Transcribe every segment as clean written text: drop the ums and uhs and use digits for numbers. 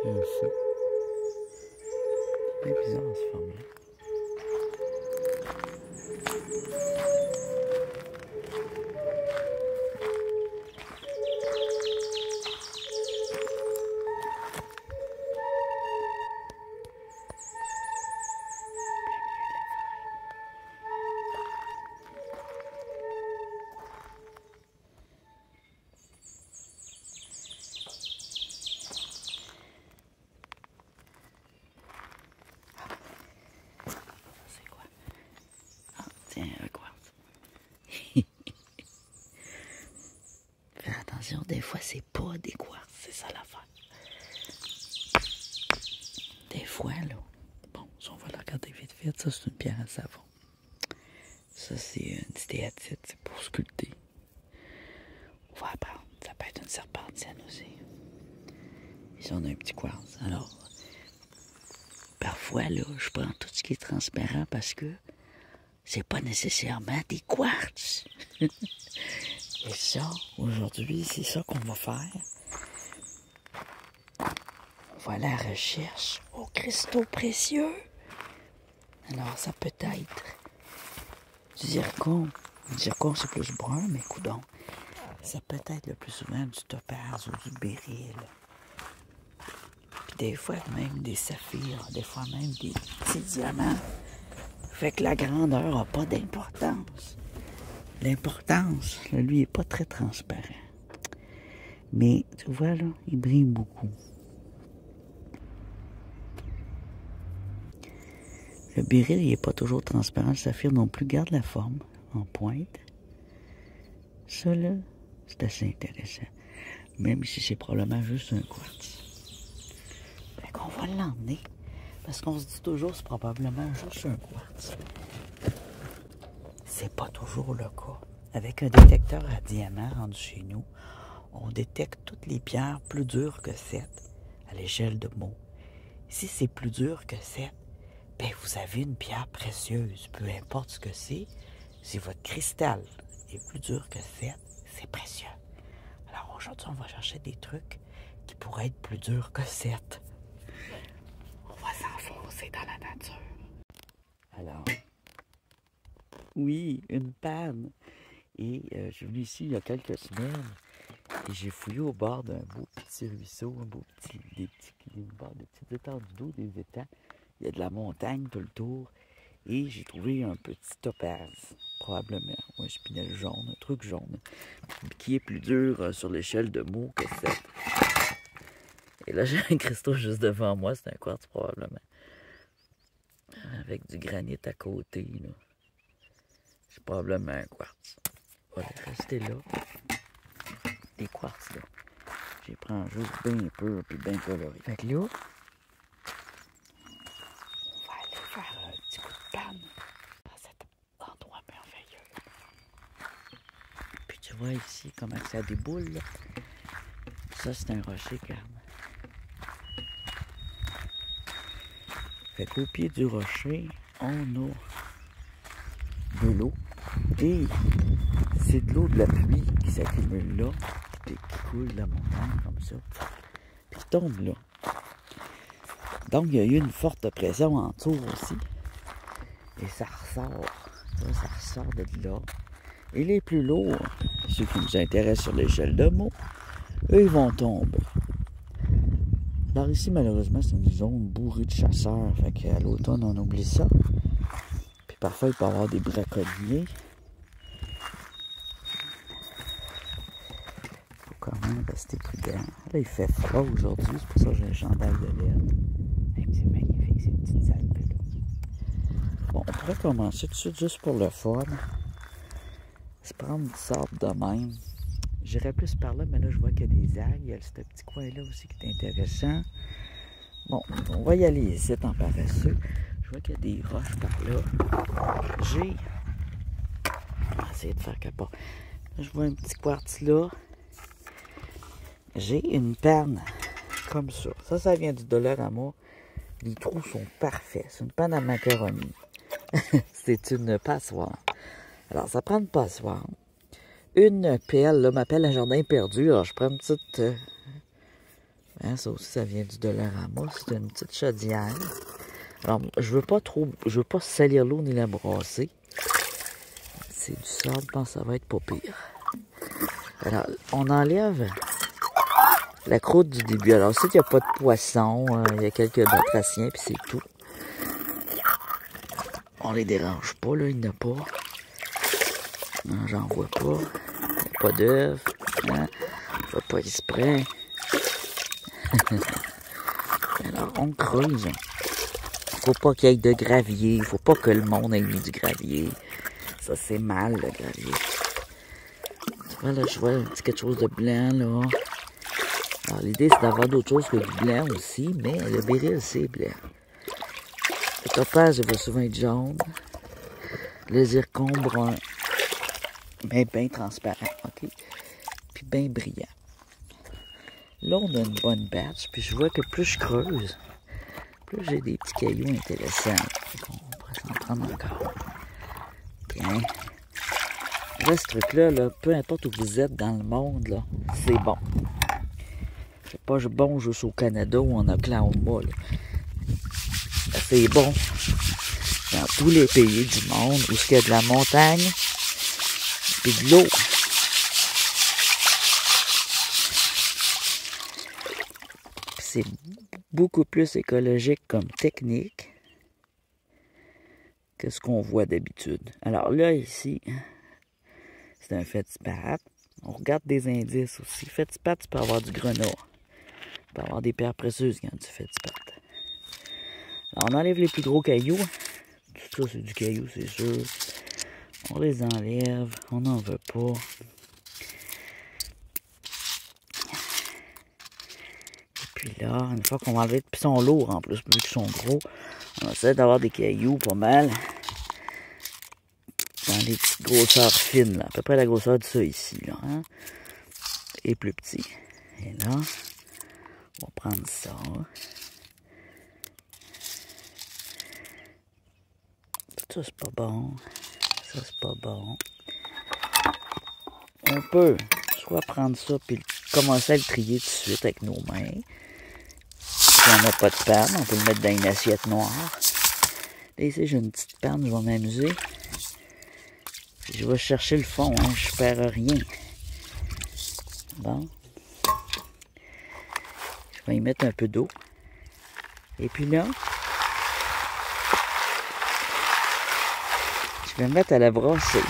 Un fou. C'est bien bizarre cette forme-là. Tiens, un quartz. Fais attention, des fois, c'est pas des quartz, c'est ça l'affaire. Des fois, là, bon, si on va la regarder vite vite, ça, c'est une pierre à savon. Ça, c'est une stéatite, c'est pour sculpter. On va apprendre. Ça peut être une serpentienne aussi. Ici, on a un petit quartz. Alors, parfois, là, je prends tout ce qui est transparent parce que c'est pas nécessairement des quartz. Et ça, aujourd'hui, c'est ça qu'on va faire. On va aller à la recherche aux cristaux précieux. Alors, ça peut être du zircon. Le zircon, c'est plus brun, mais coudonc. Ça peut être le plus souvent du topaz ou du béryl. Puis des fois, même des saphirs. Des fois, même des petits diamants. Fait que la grandeur n'a pas d'importance. L'importance, lui, n'est pas très transparent. Mais, tu vois, là, il brille beaucoup. Le béryl, il n'est pas toujours transparent. Le saphir non plus garde la forme en pointe. Ça, là, c'est assez intéressant. Même si c'est probablement juste un quartz. Fait qu'on va l'emmener. Parce qu'on se dit toujours c'est probablement juste un quartz. C'est pas toujours le cas. Avec un détecteur à diamant rendu chez nous, on détecte toutes les pierres plus dures que 7 à l'échelle de Mohs. Si c'est plus dur que 7, ben vous avez une pierre précieuse. Peu importe ce que c'est, si votre cristal est plus dur que 7, c'est précieux. Alors aujourd'hui, on va chercher des trucs qui pourraient être plus durs que 7. On va s'enfoncer dans la nature. Alors, oui, une panne. Et je suis venu ici il y a quelques semaines et j'ai fouillé au bord d'un beau petit ruisseau, des petites étendues d'eau, des étangs. Il y a de la montagne tout le tour et j'ai trouvé un petit topaz, probablement, ou un spinel jaune, un truc jaune, qui est plus dur sur l'échelle de Mohs que 7. Et là, j'ai un cristaux juste devant moi, c'est un quartz probablement. Avec du granit à côté, là. C'est probablement un quartz. On va rester là. Des quartz, là. J'y prends juste bien peu, puis bien coloré. Fait que là, on va aller faire un petit coup de panne dans cet endroit merveilleux. Puis tu vois ici comment ça déboule, là. Ça, c'est un rocher, Carme. Fait qu'au pied du rocher, on a de l'eau. Et c'est de l'eau de la pluie qui s'accumule là, et qui coule de la montagne comme ça, puis qui tombe là. Donc, il y a eu une forte pression en dessous aussi. Et ça ressort. Ça ressort de là. Et les plus lourds, ceux qui nous intéressent sur l'échelle de Mohs, eux, ils vont tomber. Alors ici, malheureusement, c'est une zone bourrée de chasseurs. Fait qu'à l'automne, on oublie ça. Puis parfois, il peut y avoir des braconniers. Faut quand même rester prudent. Là, il fait froid aujourd'hui. C'est pour ça que j'ai un chandail de laine. Hey, c'est magnifique, ces petites algues-là. Bon, on pourrait commencer tout de suite juste pour le fun. Se prendre du sable de même. J'irais plus par là, mais là, je vois qu'il y a des algues. Il y a ce petit coin-là aussi qui est intéressant. Bon, on va y aller ici en paresseux. Je vois qu'il y a des roches par là. On va essayer de faire capot. Là, je vois un petit quartz là. J'ai une panne comme ça. Ça vient du Dollarama. Les trous sont parfaits. C'est une panne à macaroni. C'est une passoire. Alors, ça prend une passoire. Une pelle, là, ma pelle à jardin perdu. Alors, je prends une petite Hein, ça aussi, ça vient du Dollarama. C'est une petite chaudière. Alors, je veux pas salir l'eau ni la brasser. C'est du sable, je pense que ça va être pas pire. Alors, on enlève la croûte du début. Alors, c'est qu'il n'y a pas de poisson, il y a quelques batraciens, puis c'est tout. On les dérange pas, là, il n'y en a pas. Non, j'en vois pas. Il n'y a pas d'œufs. Hein? On fait pas exprès. Alors, on creuse. Faut pas qu'il y ait de gravier. Faut pas que le monde ait mis du gravier. Ça, c'est mal, le gravier. Tu vois, là, je vois un petit quelque chose de blanc, là. Alors, l'idée, c'est d'avoir d'autres choses que du blanc aussi, mais le béryl, c'est blanc. Le topaz, il va souvent être jaune. Le zircon brun. Mais bien transparent, OK? Puis bien brillant. Là, on a une bonne batch, puis je vois que plus je creuse, plus j'ai des petits cailloux intéressants. On pourrait s'en prendre encore. Bien. Là, ce truc-là, là, peu importe où vous êtes dans le monde, là, c'est bon. C'est pas bon juste au Canada ou en Oklahoma, là. C'est bon dans tous les pays du monde où il y a de la montagne et de l'eau. C'est beaucoup plus écologique comme technique que ce qu'on voit d'habitude. Alors là, ici, c'est un fétipat. On regarde des indices aussi. Fétipat, tu peux avoir du grenat. Tu peux avoir des pierres précieuses qui ont du fétipat. Alors, on enlève les plus gros cailloux. Tout ça, c'est du caillou, c'est sûr. On les enlève. On n'en veut pas. Et puis là, une fois qu'on va enlever... Puis ils sont lourds en plus, vu qu'ils sont gros. On essaie d'avoir des cailloux pas mal. Dans les petites grosseurs fines, là. À peu près la grosseur de ça ici, là. Hein? Et plus petit. Et là, on va prendre ça. Ça, c'est pas bon. Ça, c'est pas bon. On peut soit prendre ça puis commencer à le trier tout de suite avec nos mains. Si on n'a pas de panne, on peut le mettre dans une assiette noire. Là, ici, j'ai une petite panne, je vais m'amuser. Je vais chercher le fond, hein, je perds rien. Bon. Je vais y mettre un peu d'eau. Et puis là, je vais me mettre à la brasser.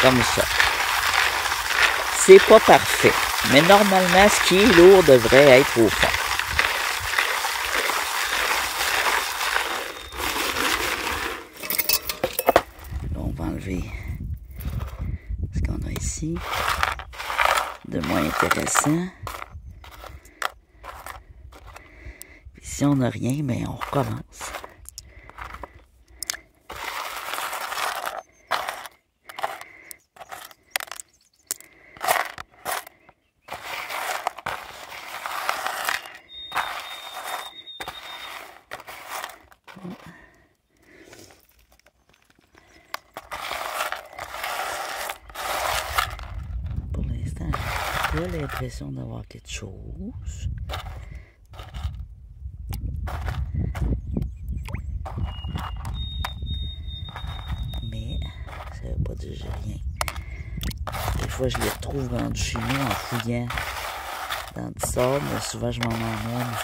Comme ça. C'est pas parfait. Mais normalement, ce qui est lourd devrait être au fond. Là, on va enlever ce qu'on a ici de moins intéressant. Puis si on n'a rien, ben on recommence. Pour l'instant, j'ai pas l'impression d'avoir quelque chose. Mais ça veut pas dire que j'ai rien. Des fois, je les retrouve rendus chez nous en fouillant dans du sable, mais souvent, je m'en emmène.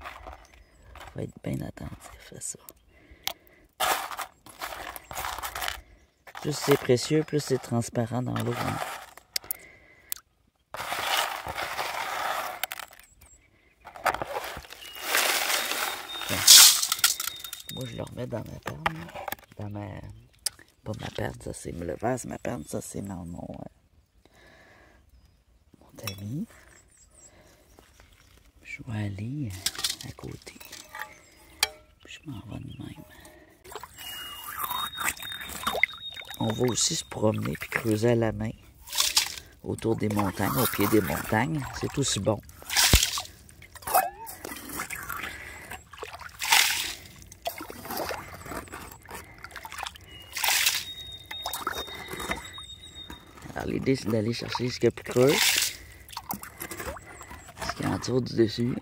Il faut être bien attentif à ça. Plus c'est précieux, plus c'est transparent dans l'eau. Hein. Moi, je le remets dans ma panne. Dans ma... Pas ma panne, ça c'est le vase, ma panne, ça c'est dans mon tamis. Je vais aller à côté. Puis je m'en vais de même. On va aussi se promener puis creuser à la main autour des montagnes, au pied des montagnes. C'est aussi bon. Alors l'idée c'est d'aller chercher ce qu'il y a plus creux. Ce qui entoure du dessus.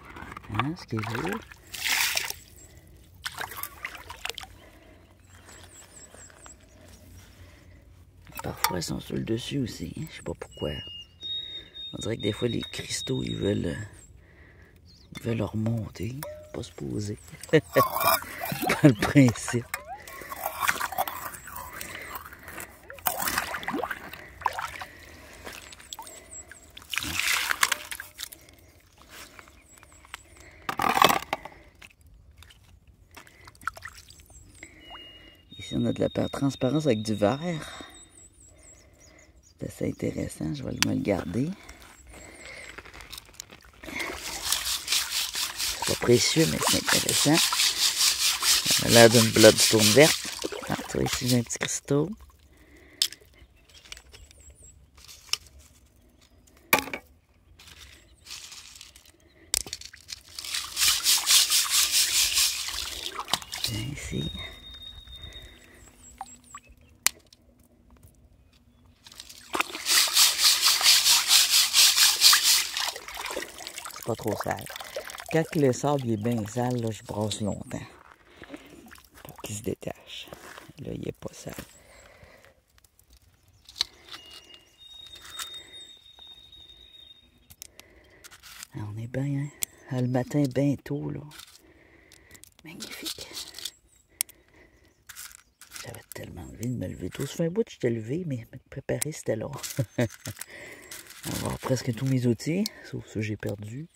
Hein, ce qui est lourd. Parfois ils sont sur le dessus aussi, hein? Je sais pas pourquoi. On dirait que des fois les cristaux ils veulent remonter, pas se poser. Pas le principe. Ici on a de la transparence avec du verre. C'est assez intéressant, je vais me le garder. C'est pas précieux, mais c'est intéressant. Ça a l'air d'une bloodstone verte. Ah, tu vois, ici j'ai un petit cristaux. Tiens, ici. Pas trop sale. Quand le sable est bien sale, là, je brosse longtemps pour qu'il se détache. Là, il n'est pas sale. Ah, on est bien, hein? Ah, le matin, bien tôt, là. Magnifique. J'avais tellement envie de me lever tôt. Ça fait un bout que je t'ai levé, mais me préparer, c'était là. On va avoir presque tous mes outils, sauf ceux que j'ai perdus.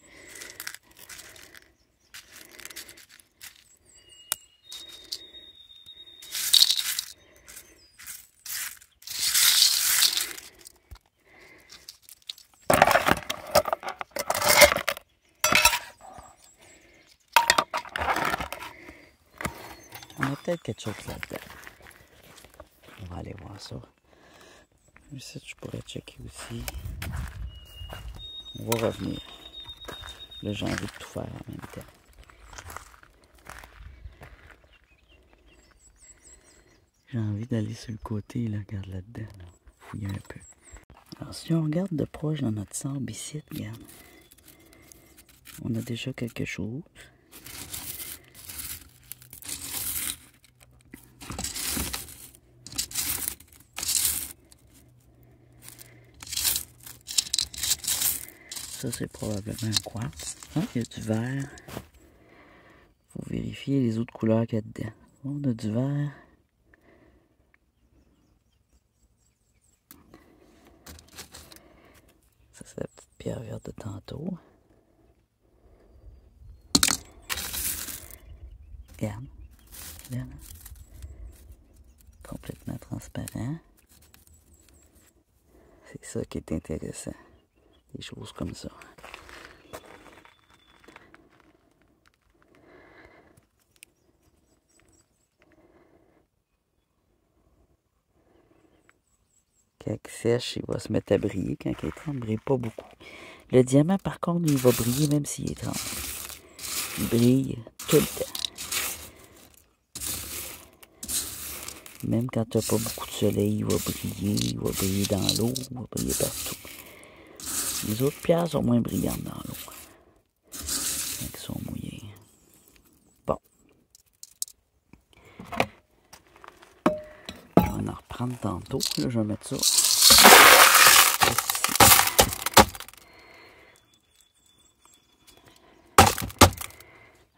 On a peut-être quelque chose là-dedans. On va aller voir ça. Ici, je pourrais checker aussi. On va revenir. Là, j'ai envie de tout faire en même temps. J'ai envie d'aller sur le côté, là, regarde là-dedans, là. Fouiller un peu. Alors, si on regarde de proche dans notre sable ici, regarde. On a déjà quelque chose. Ça, c'est probablement un quartz. Ah, il y a du vert. Faut vérifier les autres couleurs qu'il y a dedans. On a du vert. Ça, c'est la petite pierre verte de tantôt. Regarde. Regarde. Complètement transparent. C'est ça qui est intéressant. Des choses comme ça. Quand il sèche, il va se mettre à briller. Quand il est trempe, il ne brille pas beaucoup. Le diamant, par contre, il va briller même s'il est trempe. Il brille tout le temps. Même quand tu n'as pas beaucoup de soleil, il va briller dans l'eau, il va briller partout. Les autres pierres sont moins brillantes dans l'eau. Quand elles sont mouillées. Bon. Je vais en reprendre tantôt. Là, je vais mettre ça ici.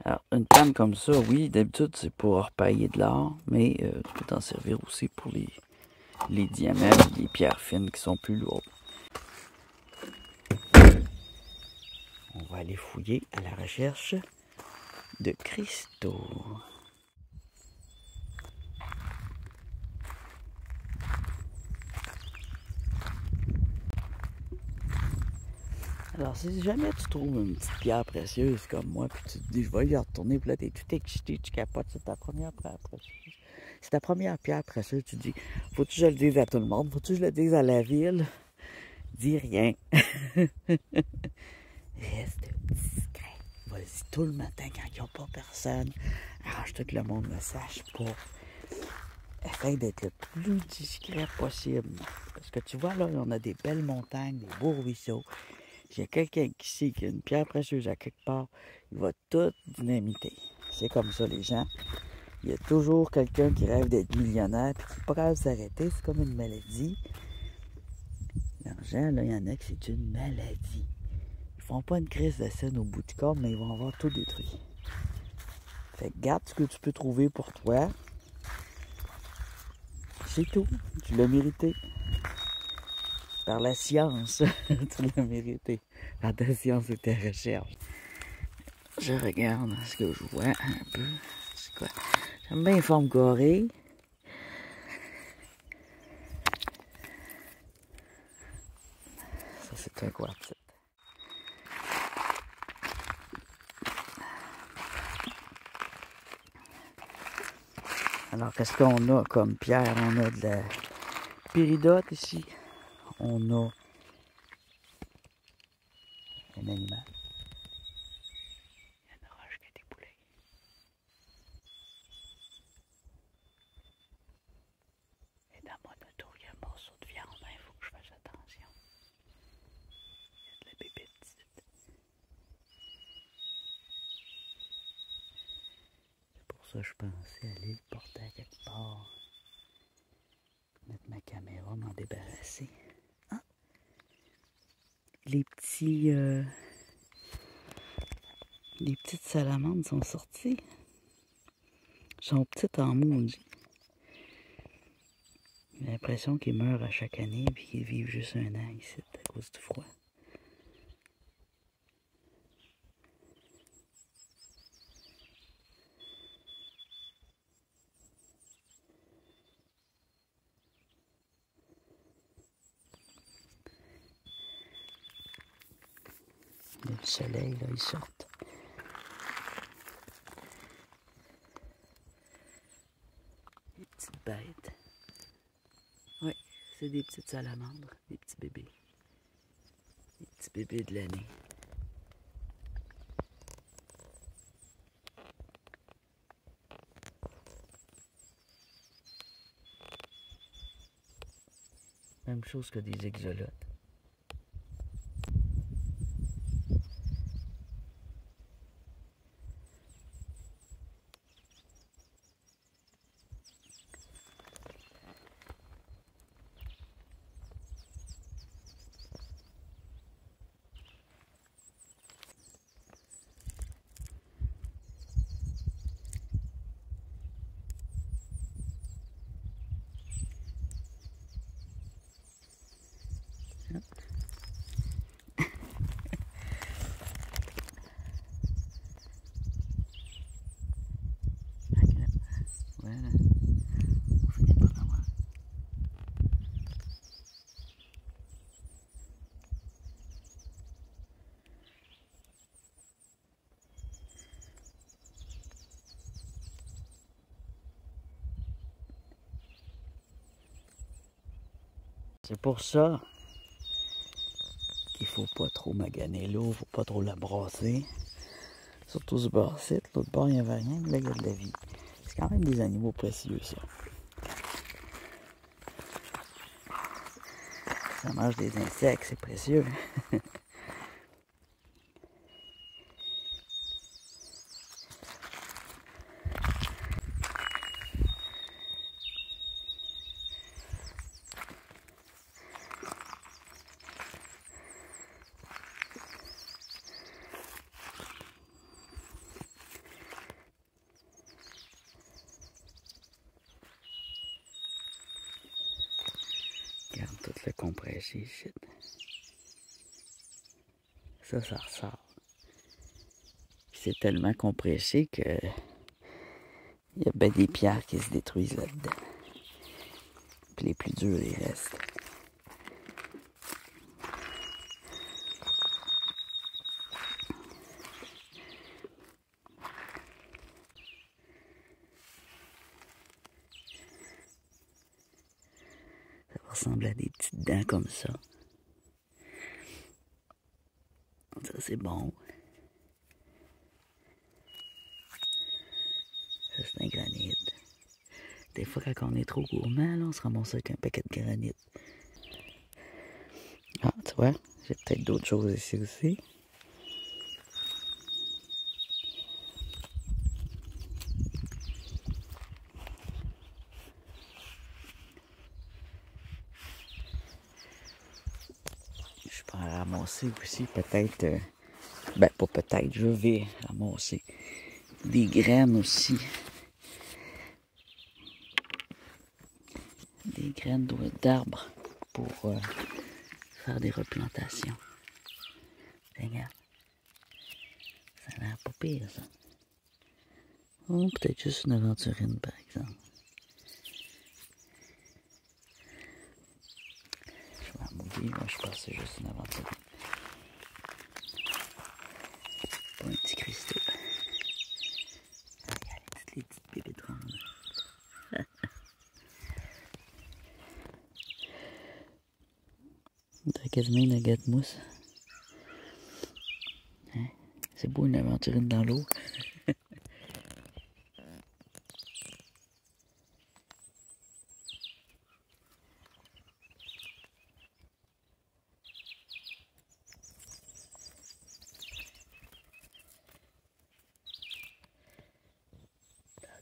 Alors, une canne comme ça, oui, d'habitude, c'est pour repailler de l'or, mais tu peux t'en servir aussi pour les diamants et les pierres fines qui sont plus lourdes. On va aller fouiller à la recherche de cristaux. Alors, si jamais tu trouves une petite pierre précieuse comme moi, puis tu te dis, je vais y retourner, puis là, t'es tout excité, tu capotes, c'est ta première pierre précieuse. C'est ta première pierre précieuse, tu te dis, faut-tu que je le dise à tout le monde, faut-tu que je le dise à la ville? Dis rien. Reste discret. Vas-y tout le matin quand il n'y a pas personne. Arrange-toi que le monde ne sache pas. essaye d'être le plus discret possible. Parce que tu vois, là, on a des belles montagnes, des beaux ruisseaux. S'il y a quelqu'un qui sait qu'il y a une pierre précieuse à quelque part, il va tout dynamiter. C'est comme ça, les gens. Il y a toujours quelqu'un qui rêve d'être millionnaire puis qui n'est pas capable de s'arrêter. C'est comme une maladie. L'argent, là, il y en a qui c'est une maladie. Ils font pas une crise de scène au bout du corps, mais ils vont avoir tout détruit. Fait que garde ce que tu peux trouver pour toi. C'est tout. Tu l'as mérité. Par la science, tu l'as mérité. Par ta science et ta recherche. Je regarde ce que je vois un peu. C'est quoi? J'aime bien les formes carrées. Ça, c'est un quartzite. Alors, qu'est-ce qu'on a comme pierre? On a de la péridote ici. On a un animal. Il y a une roche qui a des poulets. Et dans mon auto, il y a un morceau de viande. Il faut que je fasse attention. Il y a de la bébête ici. C'est pour ça que je pensais aller le porter à quelque part. Mettre ma caméra, m'en débarrasser. Ah! Les petites salamandres sont sorties. Elles sont petites en maudit. J'ai l'impression qu'ils meurent à chaque année et qu'ils vivent juste un an ici à cause du froid. Il y a du soleil, là, ils sortent. Des petites bêtes. Oui, c'est des petites salamandres, des petits bébés. Des petits bébés de l'année. Même chose que des exolotes. Voilà. On finit par l'avoir. C'est pour ça qu'il faut pas trop maganer l'eau, faut pas trop la brasser. Surtout ce bord-ci. L'autre bord, il n'y avait rien, mais là, il y a de la vie. C'est quand même des animaux précieux, ça. Ça mange des insectes, c'est précieux. Regarde tout le compressé ici. Ça ressort. C'est tellement compressé que il y a bien des pierres qui se détruisent là-dedans. Puis les plus durs, ils restent. Ça ressemble à des petites dents comme ça. Ça, c'est bon. Ça, c'est un granit. Des fois, quand on est trop gourmand, là, on se ramasse avec un paquet de granit. Ah, tu vois, j'ai peut-être d'autres choses ici aussi. Je peux en ramasser aussi, peut-être. Ben, pas peut-être, je vais ramasser des graines aussi. Des graines d'arbres pour faire des replantations. Regarde. Ça a l'air pas pire, ça. Oh, peut-être juste une aventurine, par exemple. Je vais en mouiller, moi je pense que c'est juste une aventurine. Pas un petit cristaux. Regarde les petites bébites rondes. T'as quasiment une agate mousse. Hein? C'est beau une aventurine dans l'eau.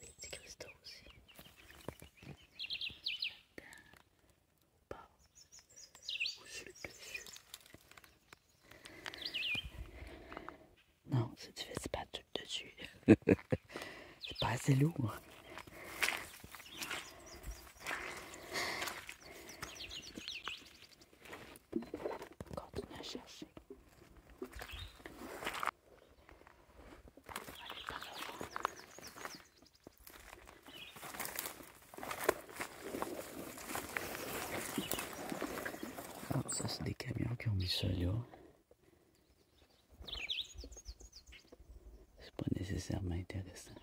Des petits cristaux aussi. Ou sur le dessus. Non, c'est du fait pas tout dessus. C'est pas assez lourd. Continue à chercher. Allez par là. Ah, ça c'est des camions qui ont mis ça là. C'est pas nécessairement intéressant.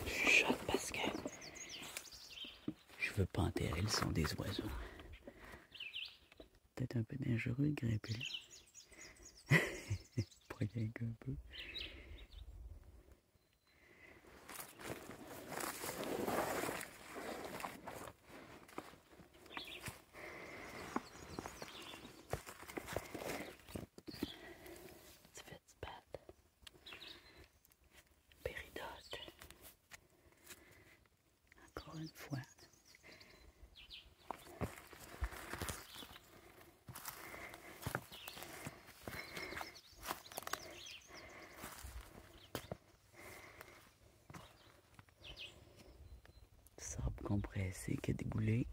Je chuchote parce que je veux pas enterrer le son des oiseaux. Peut-être un peu dangereux de grimper là. Pas rien qu'un peu. Tu fais du bat. Péridote. Encore une fois. Sable compressé qui a déboulé.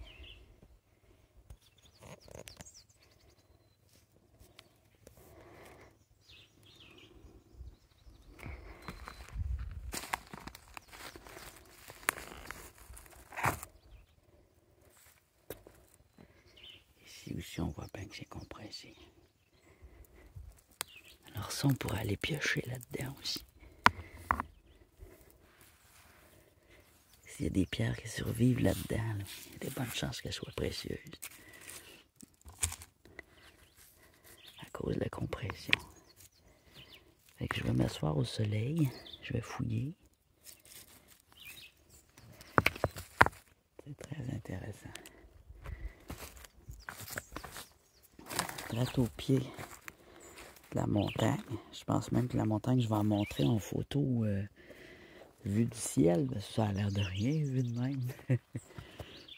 Ici aussi on voit bien que c'est compressé. Alors ça on pourrait aller piocher là-dedans aussi. S'il y a des pierres qui survivent là-dedans, là, il y a des bonnes chances qu'elles soient précieuses. À cause de la compression. Fait que je vais m'asseoir au soleil, je vais fouiller. C'est très intéressant. Droit au pied de la montagne. Je pense même que la montagne, je vais en montrer en photo vue du ciel. Parce que ça a l'air de rien vu de même.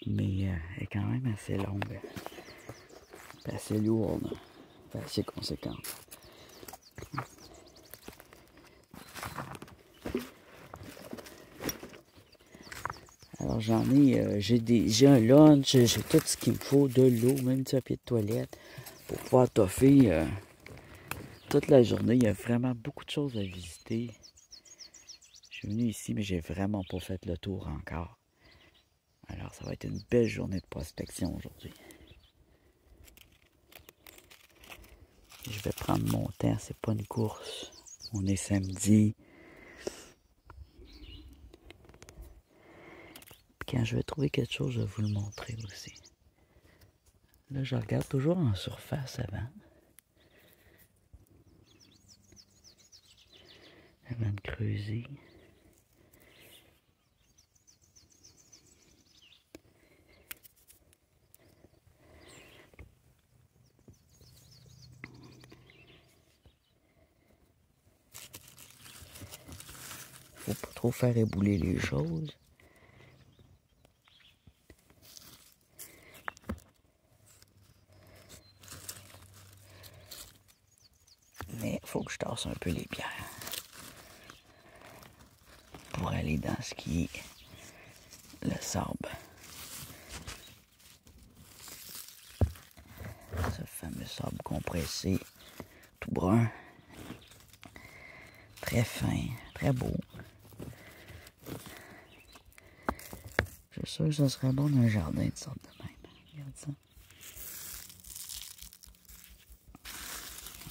Mais elle est quand même assez longue. Assez lourde. Assez conséquente. Alors j'ai un lunch, j'ai tout ce qu'il me faut, de l'eau, même du papier de toilette, pour pouvoir toffer toute la journée. Il y a vraiment beaucoup de choses à visiter. Je suis venu ici, mais j'ai vraiment pas fait le tour encore. Alors ça va être une belle journée de prospection aujourd'hui. Je vais prendre mon temps, c'est pas une course. On est samedi. Quand je vais trouver quelque chose, je vais vous le montrer aussi. Là, je regarde toujours en surface avant. Avant de creuser. trop faire ébouler les choses. Mais il faut que je tasse un peu les pierres pour aller dans ce qui est le sable. Ce fameux sable compressé, tout brun, très fin, très beau. Je suis sûr que ce serait bon dans un jardin de sorte de même. Regarde ça.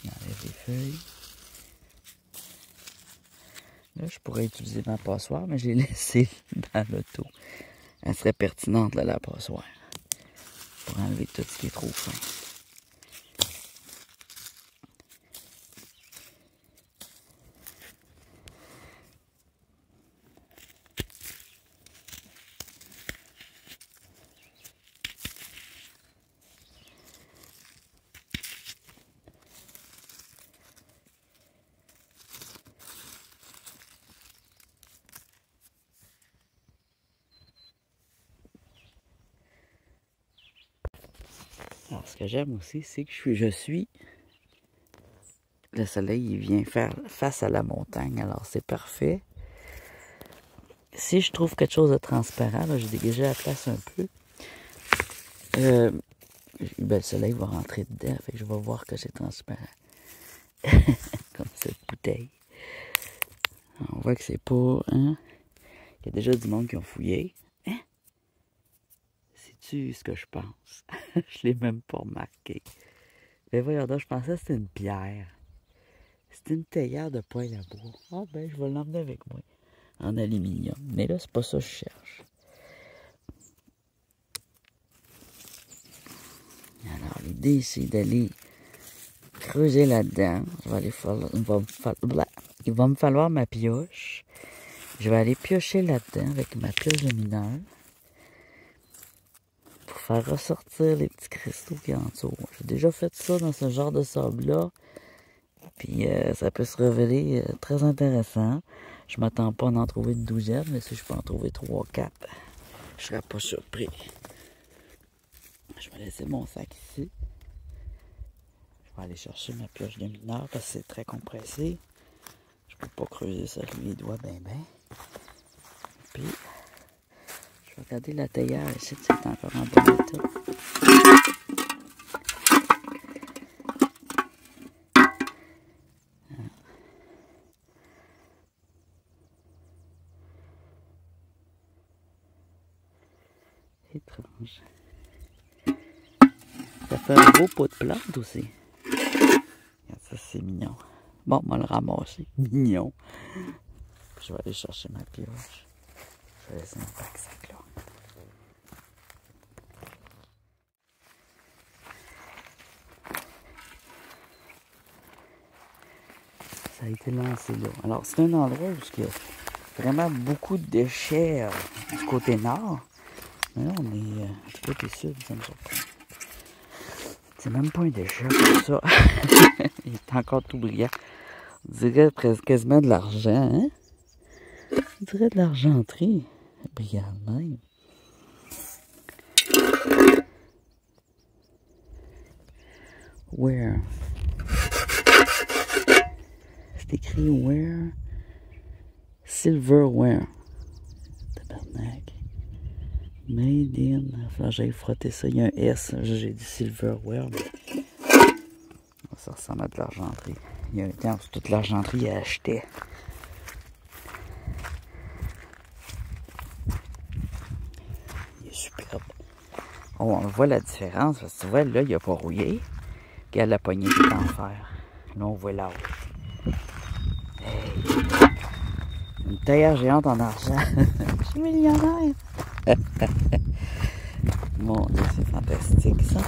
On enlève les feuilles. Là, je pourrais utiliser ma passoire, mais je l'ai laissée dans l'auto. Elle serait pertinente, là, la passoire. Pour enlever tout ce qui est trop fin. Alors, ce que j'aime aussi, c'est que je suis... Le soleil, il vient faire face à la montagne, alors c'est parfait. Si je trouve quelque chose de transparent, là, j'ai dégagé la place un peu. Ben, le soleil va rentrer dedans, fait que je vais voir que c'est transparent. Comme cette bouteille. On voit que c'est pas... Hein? Il y a déjà du monde qui ont fouillé. Hein? Sais-tu ce que je pense? Je l'ai même pas remarqué. Mais voyons donc, je pensais que c'était une pierre. C'était une théière de poêle à bois. Ah ben, je vais l'emmener avec moi. En aluminium. Mais là, c'est pas ça que je cherche. Alors, l'idée, c'est d'aller creuser là-dedans. Je vais aller faire... Il va me falloir ma pioche. Je vais aller piocher là-dedans avec ma pioche de mineur. Pour faire ressortir les petits cristaux qui entourent. J'ai déjà fait ça dans ce genre de sable-là. Puis ça peut se révéler très intéressant. Je m'attends pas à en trouver une douzaine, mais si je peux en trouver 3 ou 4, je serais pas surpris. Je vais laisser mon sac ici. Je vais aller chercher ma pioche de mineur parce que c'est très compressé. Je peux pas creuser ça avec les doigts ben. Puis, je vais regarder la théière ici, c'est encore en bon état. Étrange. Ça fait un beau pot de plante aussi. Regarde ça, c'est mignon. Bon, on va le ramasser. Mignon. Puis je vais aller chercher ma pioche. Je vais laisser mon sac là. Ça a été lancé là. Alors, c'est un endroit où il y a vraiment beaucoup de déchets du côté nord. Mais là, on est du côté sud, ça me surprend. C'est même pas un déchet comme ça. Il est encore tout brillant. On dirait presque quasiment de l'argent, hein? On dirait de l'argenterie. Brillant même. Where? C'est écrit where? Silverware. Tabarnak. Made in. Enfin, j'allais frotter ça. Il y a un S. J'ai dit silverware. Mais... ça ressemble à de l'argenterie. Il y a un temps où toute l'argenterie est achetée. Il est superbe. Oh, on voit la différence. Parce que tu vois, là, il n'a pas rouillé. Regarde la poignée qui est en fer. Là, on voit l'âge. Hey. Une théière géante en argent. Je suis millionnaire. Mon Dieu, c'est fantastique, ça.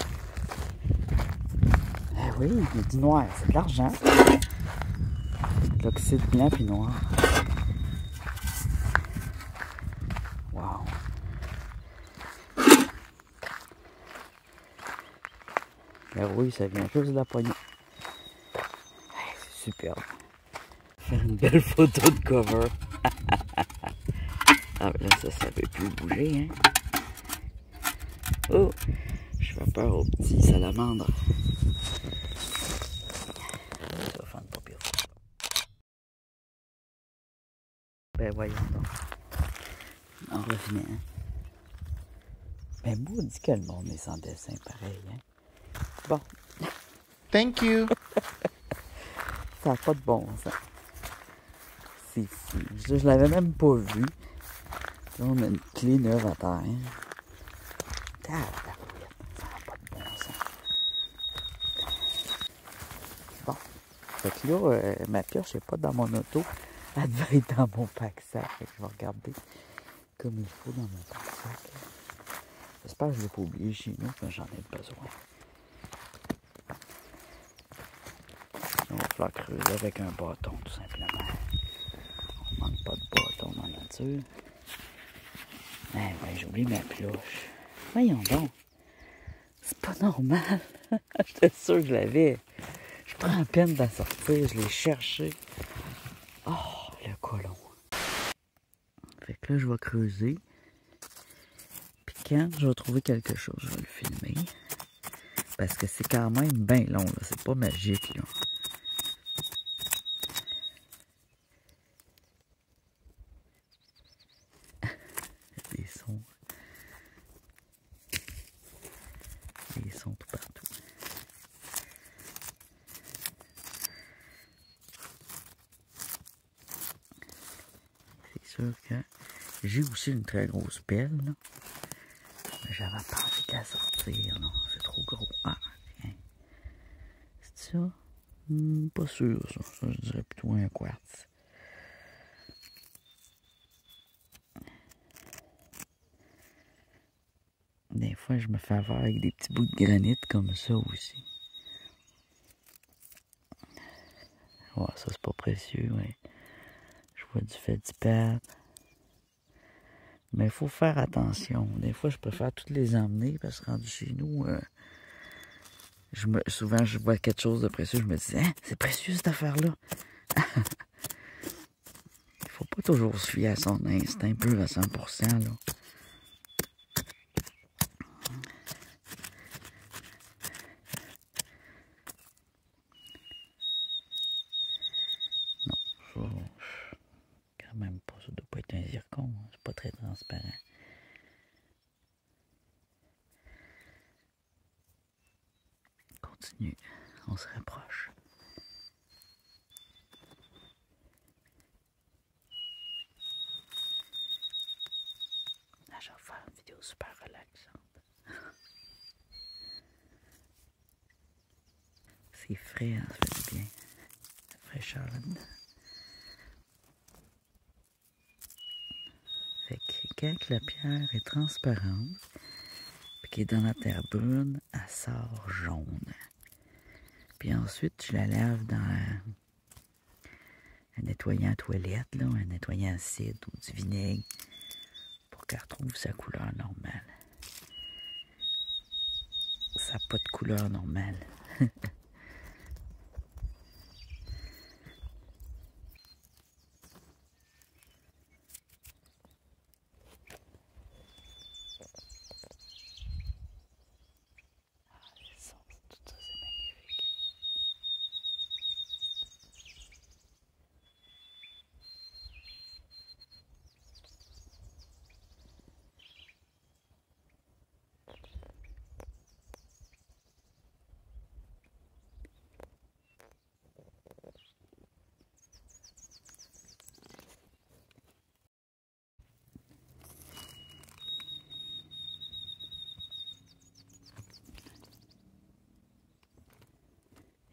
Eh oui, il y a du noir. C'est de l'argent. L'oxyde blanc puis noir. Wow. La rouille, ça vient juste de la poignée. Hey, c'est superbe. Faire une belle photo de cover. Ah, là, ça veut plus bouger, hein. Oh! Je fais peur aux petits salamandres. Ça va faire une pas pire. Ben voyons donc. En revenant. Ben maudit que le monde est sans dessin pareil, hein. Bon. Thank you. Ça n'a pas de bon sens. C'est fou. Je l'avais même pas vu. Là, on a une clé neuve à terre. Tabarouette, ça n'a pas de bon sens. Bon. Fait que là, ma pioche n'est pas dans mon auto. Elle devrait être dans mon pack-sac. Fait que je vais regarder comme il faut dans mon pack-sac. J'espère que je ne l'ai pas oublié chez nous, mais j'en ai besoin. On va falloir creuser avec un bâton, tout simplement. On manque pas de bâton dans la nature. Eh ouais, j'ai oublié ma pioche. Voyons donc. C'est pas normal. J'étais sûr que je l'avais. Je prends la peine de la sortir. Je l'ai cherché. Oh, le colon. Fait que là, je vais creuser. Puis quand je vais trouver quelque chose, je vais le filmer. Parce que c'est quand même bien long, là. C'est pas magique, là. Des sons. Des sons tout partout. C'est sûr que j'ai aussi une très grosse pelle, là. Mais j'avais pas envie de la sortir, non. C'est trop gros. Ah, tiens. C'est ça? Pas sûr, ça. Ça, je dirais plutôt un quartz. Des fois, je me fais avoir avec des petits bouts de granit comme ça aussi. Ouais, ça, c'est pas précieux, ouais. Je vois du feldspath. Mais il faut faire attention. Des fois, je préfère toutes les emmener parce que rendu chez nous, souvent, je vois quelque chose de précieux. Je me dis, hein, c'est précieux cette affaire-là. Il faut pas toujours se fier à son instinct pur à 100%, là. Non, ça, quand même pas. Ça doit pas être un zircon. Hein. C'est pas très transparent. Continue. On se rapproche. Là, je vais faire une vidéo super relaxante. C'est frais, hein, ça fait du bien. La fraîcheur là-dedans. Fait que quand la pierre est transparente, puis qu'elle est dans la terre brune, elle sort jaune. Puis ensuite, je la lave dans un nettoyant à toilette, là, un nettoyant acide ou du vinaigre, pour qu'elle retrouve sa couleur normale. Ça n'a pas de couleur normale. Tout ça, c'est magnifique.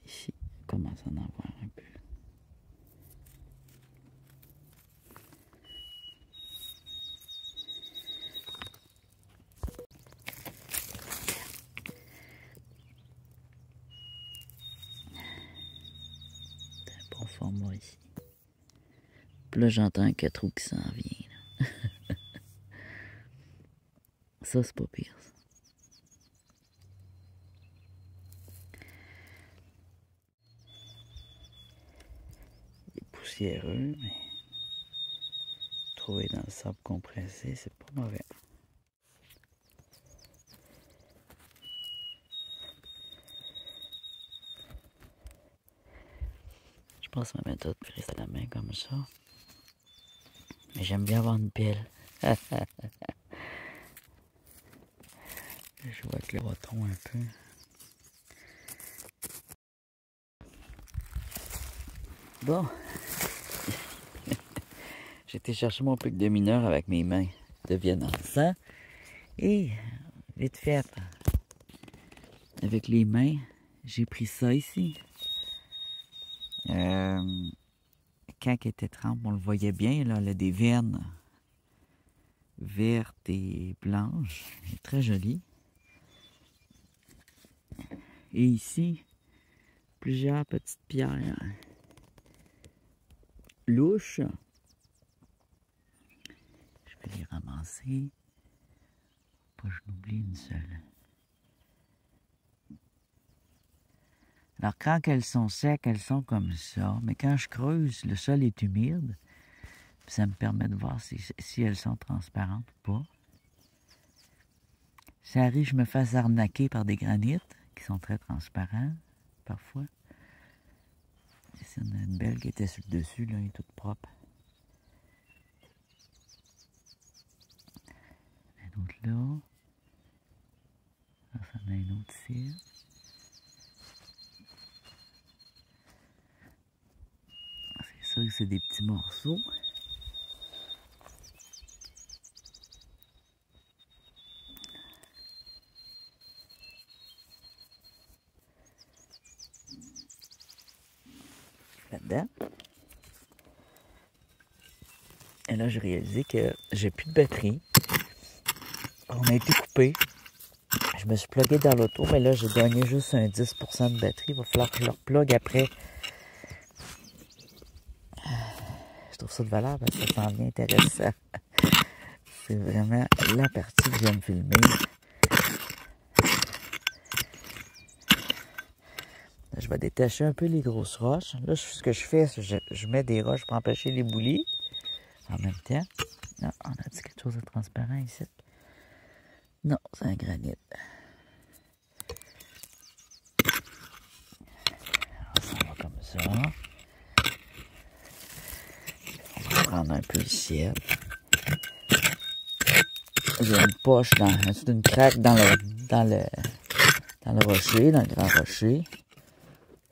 Ici, on commence à en avoir un peu. C'est un bon format ici. Puis là, j'entends un 4 roues qui s'en vient. Là. Ça, c'est pas pire. Ça. Il est poussiéreux, mais retrouver dans le sable compressé, c'est pas mauvais. Je pense que ma méthode préférée, c'est la main comme ça. Mais j'aime bien avoir une pelle. Je vois que le bâton un peu. Bon. J'ai été chercher mon pic de mineur avec mes mains. Deviennent en sang. Et vite fait, avec les mains, j'ai pris ça ici. Quand il était trempe, on le voyait bien, là, il a des veines vertes et blanches. Il est très joli. Et ici, plusieurs petites pierres louches. Je vais les ramasser. Pas que je n'oublie une seule. Alors, quand elles sont secs, elles sont comme ça. Mais quand je creuse, le sol est humide. Ça me permet de voir si elles sont transparentes ou pas. Ça arrive que je me fasse arnaquer par des granites qui sont très transparents, parfois. Ici, on a une belle qui était sur le dessus, là, elle est toute propre. Un autre là. Ça en a un autre ici. C'est sûr que c'est des petits morceaux. Là-dedans. Et là, j'ai réalisé que j'ai plus de batterie. On a été coupé. Je me suis plugué dans l'auto, mais là, j'ai gagné juste un 10% de batterie. Il va falloir que je le replugue après. Je trouve ça de valeur parce que ça s'en vient intéressant. C'est vraiment la partie que j'aime filmer. Là, je vais détacher un peu les grosses roches. Là, ce que je fais, c'est que je mets des roches pour empêcher les boulis. En même temps. Non, on a-t-il quelque chose de transparent ici? Non, c'est un granit. Alors, ça va comme ça. On va prendre un peu le ciel. J'ai une poche c'est une craque dans le rocher, dans le grand rocher.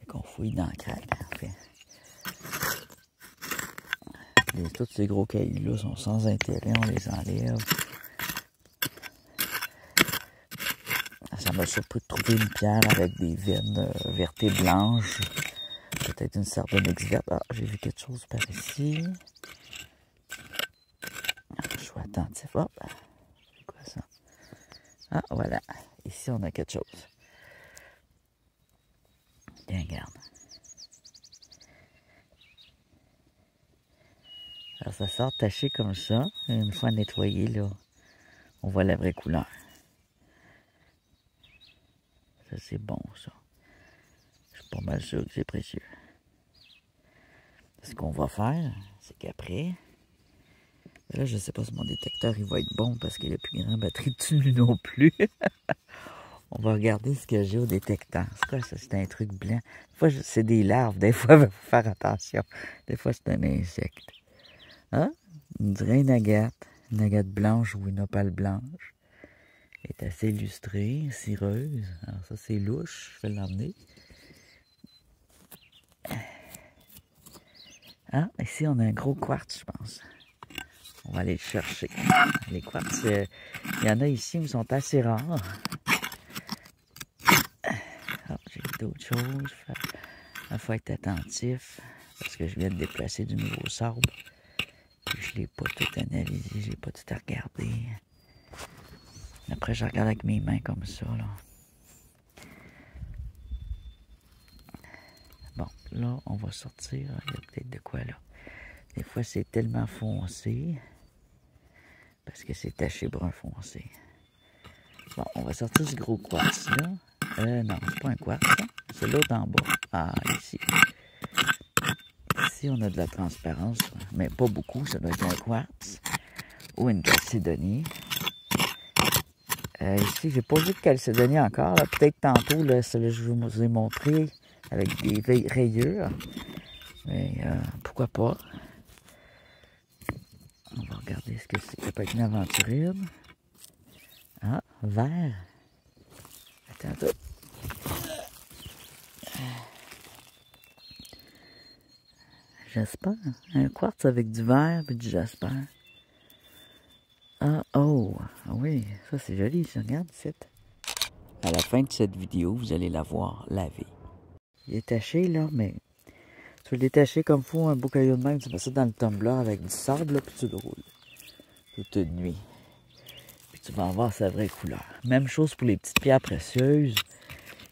Et qu'on fouille dans la craque, en fait. Tous ces gros cailloux-là sont sans intérêt, on les enlève. Ça m'a surpris de trouver une pierre avec des veines vertes et blanches. Peut-être une sardonyx verte. Ah, j'ai vu quelque chose par ici. Je suis attentif. Hop. C'est quoi ça? Ah, voilà. Ici, on a quelque chose. Tiens, regarde. Alors, ça sort taché comme ça. Une fois nettoyé, là, on voit la vraie couleur. Ça, c'est bon, ça. Je suis pas mal sûr que c'est précieux. Ce qu'on va faire, c'est qu'après... Là, je sais pas si mon détecteur il va être bon parce qu'il a plus grand batterie dessus non plus. On va regarder ce que j'ai au détecteur. C'est quoi ça? C'est un truc blanc. Des fois, c'est des larves. Des fois, il faut faire attention. Des fois, c'est un insecte. Hein? On dirait une agate blanche ou une opale blanche. Elle est assez illustrée, cireuse. Alors ça, c'est louche. Je vais l'emmener. Ah, ici, on a un gros quartz, je pense. On va aller le chercher. Les quartz, il y en a ici, mais ils sont assez rares. Ah, j'ai d'autres choses. Il faut être attentif parce que je viens de déplacer du nouveau sable. Je ne l'ai pas tout analysé, je l'ai pas tout regardé. Après, je regarde avec mes mains comme ça, là. Bon, là, on va sortir. Il y a peut-être de quoi, là. Des fois, c'est tellement foncé. Parce que c'est taché brun foncé. Bon, on va sortir ce gros quartz-là. Non, c'est pas un quartz, ça. C'est l'autre en bas. Ah, ici. Ici, on a de la transparence. Mais pas beaucoup, ça doit être un quartz. ou une calcédonie. Ici, j'ai pas vu de calcédonie encore. Peut-être tantôt, là, celle que je vous ai montré avec des rayures. Mais pourquoi pas. On va regarder ce que c'est. Ça peut être une aventurine. Ah, vert. Attends. Jasper. Un quartz avec du vert et du jasper. Ah, oh. Ah oui, ça c'est joli, ça. Regarde, c'est. À la fin de cette vidéo, vous allez la voir laver. Il est taché, là, mais tu veux le détacher comme faut, un beau caillou de même, tu mets ça dans le tumbler avec du sable, là, puis tu le roules. Toute une nuit. Puis tu vas avoir sa vraie couleur. Même chose pour les petites pierres précieuses.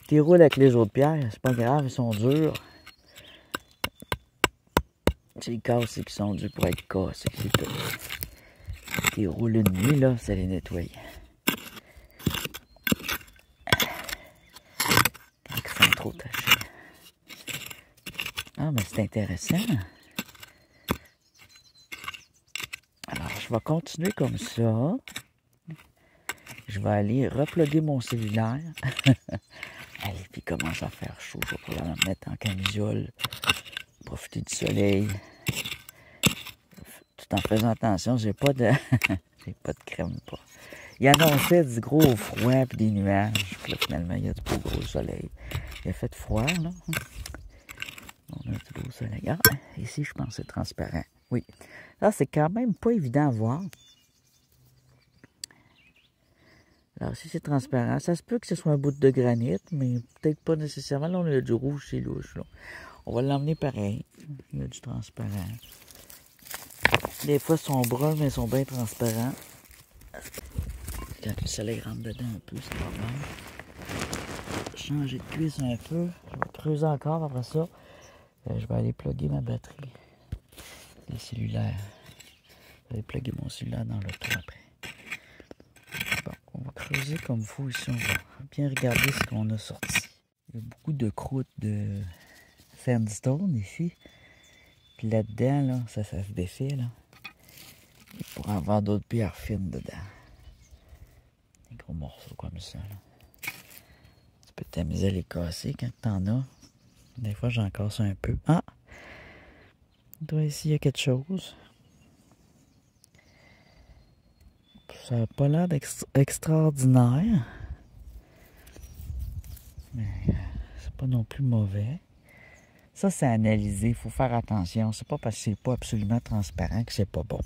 Tu les roules avec les autres pierres, c'est pas grave, ils sont durs. Tu les casses, c'est qu'ils sont durs pour être cassés, c'est tout. Tu les roules une nuit, là, ça les nettoie. Quand ils sont trop tachés. Ah, mais c'est intéressant. Alors, je vais continuer comme ça. Je vais aller reploguer mon cellulaire. Allez, puis commence à faire chaud. Je vais pouvoir me mettre en camisole. Profiter du soleil. Tout en faisant attention, j'ai pas de... j'ai pas de crème. Pas. Il annonçait du gros froid puis des nuages. Puis là, finalement, il y a du beau gros soleil. Il a fait froid, là. On a du beau soleil. Ah, ici, je pense que c'est transparent. Oui. Là, c'est quand même pas évident à voir. Alors, si c'est transparent, ça se peut que ce soit un bout de granit, mais peut-être pas nécessairement. Là, on a du rouge, c'est louche. Là. On va l'emmener pareil. Il y a du transparent. Des fois, ils sont bruns, mais ils sont bien transparents. Quand le soleil rentre dedans un peu, c'est normal. Changer de cuisse un peu. Je vais creuser encore après ça. Je vais aller plugger ma batterie. Les cellulaires. Je vais aller plugger mon cellulaire dans l'auto après. Bon, on va creuser comme il faut ici. On va bien regarder ce qu'on a sorti. Il y a beaucoup de croûtes de sandstone ici. Puis là-dedans, là, ça se défait. Là. Il pourrait y avoir d'autres pierres fines dedans. Des gros morceaux comme ça. Là. Tu peux t'amuser à les casser quand t'en as. Des fois, j'en casse un peu. Ah! Toi, ici, il y a quelque chose. Ça n'a pas l'air extraordinaire. Mais c'est pas non plus mauvais. Ça, c'est analysé. Il faut faire attention. C'est pas parce que c'est pas absolument transparent que c'est pas bon.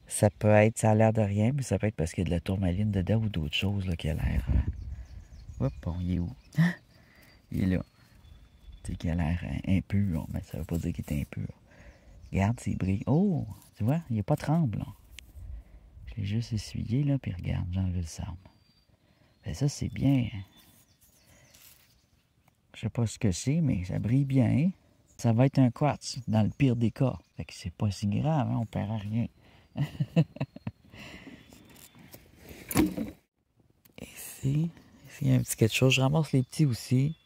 Ça peut être, ça a l'air de rien, mais ça peut être parce qu'il y a de la tourmaline dedans ou d'autres choses là, qui a l'air... Hop, bon, il est où? Il est là. Tu sais qu'il a l'air impur, mais ça veut pas dire qu'il est impur. Regarde, c'est brille. Oh! Tu vois, il n'est pas tremblant. Je l'ai juste essuyé, là, puis regarde, j'ai enlevé le sable. Ben ça, c'est bien. Je sais pas ce que c'est, mais ça brille bien. Ça va être un quartz, dans le pire des cas. Fait que c'est pas si grave, hein, on paiera rien. Ici, il y a un petit quelque chose. Je ramasse les petits aussi.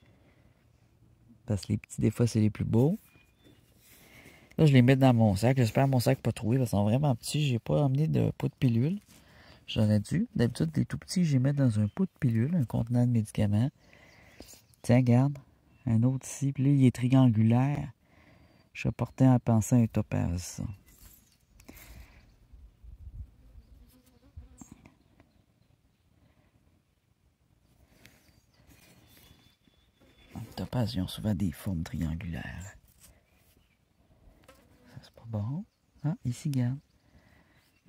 Parce que les petits, des fois, c'est les plus beaux. Là, je les mets dans mon sac. J'espère que mon sac pas trouvé parce qu'ils sont vraiment petits. J'ai pas emmené de pot de pilule. J'aurais dû. D'habitude, les tout petits, je les mets dans un pot de pilule, un contenant de médicaments. Tiens, regarde. Un autre ici. Puis là, il est triangulaire. Je portais à penser à un topaz, ça. Les topaz, ils ont souvent des formes triangulaires. Ça, c'est pas bon. Ah, ici, regarde.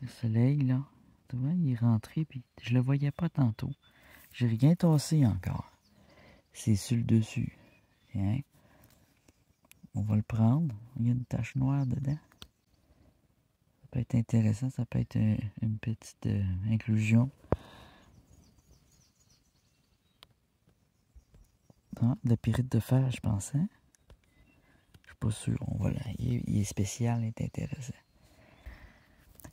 Le soleil, là. Tu vois, il est rentré, puis je le voyais pas tantôt. J'ai rien tassé encore. C'est sur le dessus. Tiens. On va le prendre. Il y a une tache noire dedans. Ça peut être intéressant. Ça peut être une petite inclusion. Ah, de la pyrite de fer, je pensais. Je suis pas sûr. Voilà. Il est spécial, il est intéressant.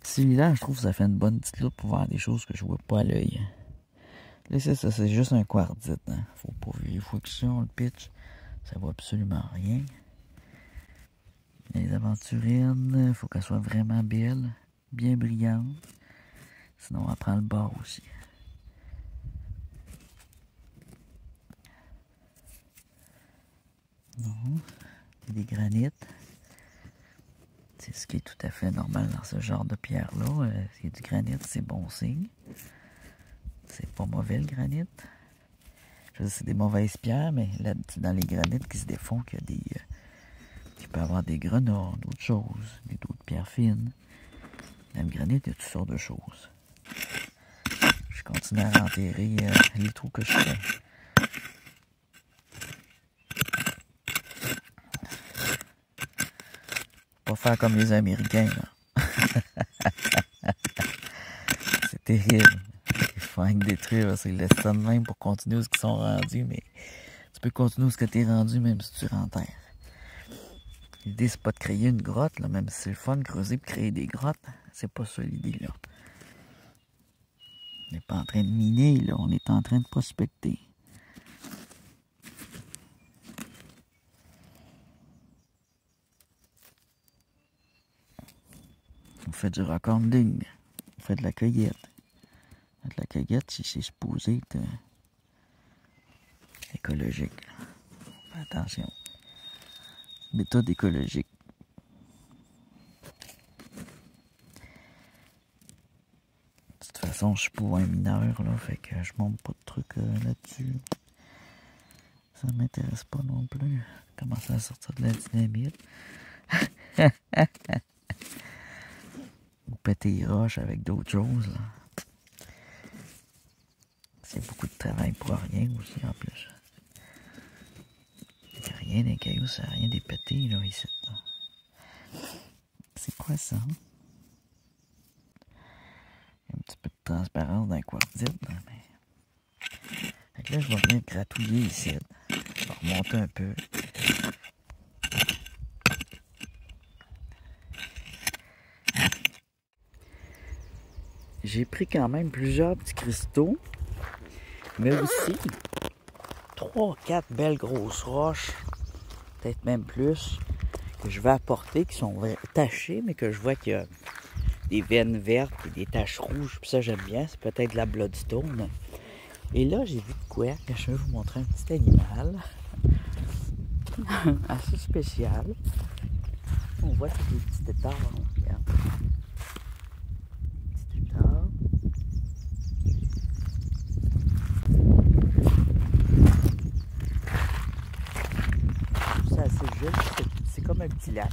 Celui-là, je trouve que ça fait une bonne petite loupe pour voir des choses que je vois pas à l'œil. Là, c'est ça, c'est juste un quartzite. Hein. Faut pas vérifier que ça, on le pitch. Ça vaut absolument rien. Les aventurines, il faut qu'elles soient vraiment belles. bien brillante. Sinon, on prend le bord aussi. Non, c'est des granites. C'est ce qui est tout à fait normal dans ce genre de pierre-là. S'il y a du granit, c'est bon signe. C'est pas mauvais le granit. Je veux dire, c'est des mauvaises pierres, mais là, dans les granites qui se défont, qu'il y a des... il peut y avoir des grenades, d'autres choses, d'autres pierres fines. Dans le granit, il y a toutes sortes de choses. Je continue à enterrer les trous que je fais. Pas faire comme les Américains, là. C'est terrible. Il faut rien détruire, parce qu'ils laissent ça de même pour continuer où ils sont rendus, mais tu peux continuer où tu es rendu même si tu renterres. L'idée, c'est pas de créer une grotte, là, même si c'est le fun de creuser pour créer des grottes. C'est pas ça l'idée, là. On n'est pas en train de miner, là. On est en train de prospecter. On fait du recording. On fait de la cueillette. De la cueillette, si c'est supposé être écologique. Fais attention. Méthode écologique. De toute façon, je suis pas un mineur, là, fait que je monte pas de trucs là-dessus. Ça m'intéresse pas non plus. Commencer à sortir de la dynamite. Ou péter les roches avec d'autres choses, là. C'est beaucoup de travail pour rien aussi, en plus. Il n'y a rien d'un caillou, ça n'a rien des pétés, là, ici. C'est quoi ça? Il y a un petit peu de transparence dans le quartzite, là, mais... Fait que là, je vais venir gratouiller ici. Je vais remonter un peu. J'ai pris quand même plusieurs petits cristaux, mais aussi 3-4 belles grosses roches, peut-être même plus, que je vais apporter, qui sont tachées, mais que je vois qu'il y a des veines vertes et des taches rouges, puis ça j'aime bien, c'est peut-être de la bloodstone. Et là, j'ai vu de quoi, que je vais vous montrer un petit animal assez spécial. On voit que c'est des petits têtards, regarde. Des petits têtards. C'est assez joli, c'est comme un petit lac,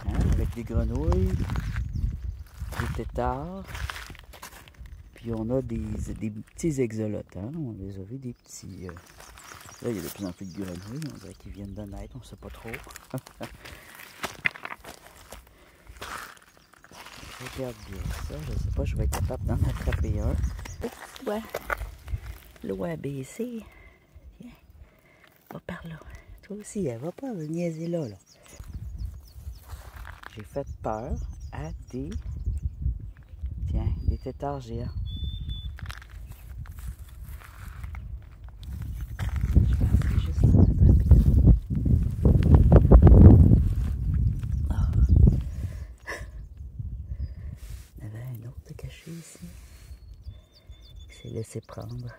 hein, avec des grenouilles, des têtards. Puis on a des petits exolotes, hein? On les a vus, des petits... Là, il y a de plus en plus de grenouilles, on dirait qu'ils viennent de naître, on ne sait pas trop. Regarde bien ça, je ne sais pas, je vais être capable d'en attraper un. Ouais, l'eau a baissé. Viens, va par là. Toi aussi, elle va pas niaiser là. J'ai fait peur à des... Tiens, des têtards géants. Ici, il s'est laissé prendre.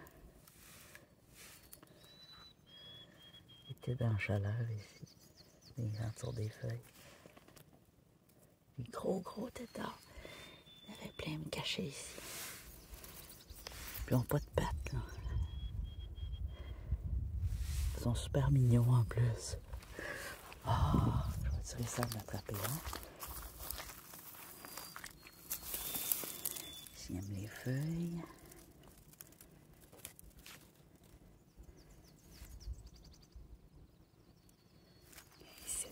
Il était dans la chaleur ici. Il rentre sur des feuilles. Des gros têtards. Il y avait plein de cachés ici. Puis ils n'ont pas de pattes, là. Ils sont super mignons en plus. Ah, je vais tirer ça de m'attraper, hein. Ici, il aime les feuilles. Ici.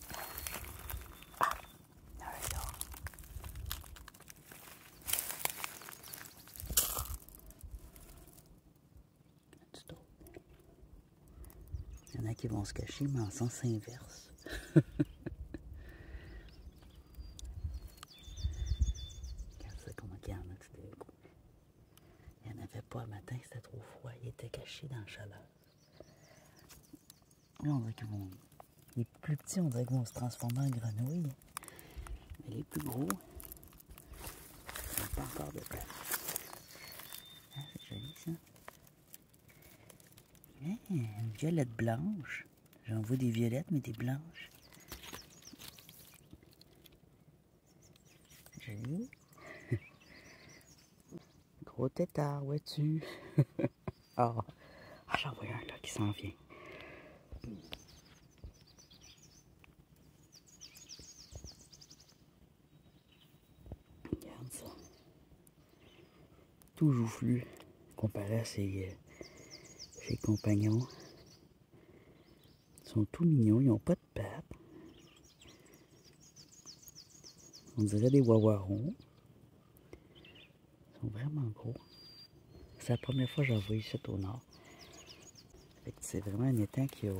Ah, là. Il y en a qui vont se cacher, mais en sens inverse. Il n'y en avait pas le matin, c'était trop froid. Il était caché dans la chaleur. Là, on dirait qu'ils vont... Les plus petits, on dirait qu'ils vont se transformer en grenouilles. Mais les plus gros, pas encore de temps. Ah, c'est joli ça. Ah, une violette blanche. J'en vois des violettes, mais des blanches. Joli. Gros tétard, vois-tu? Ah, j'en vois un là qui s'en vient. Regarde ça. Tout joufflu comparé à ses compagnons. Ils sont tout mignons, ils n'ont pas de pattes. On dirait des wawarons. Ils sont vraiment gros. C'est la première fois que j'en vois ici au nord. C'est vraiment un étang qui a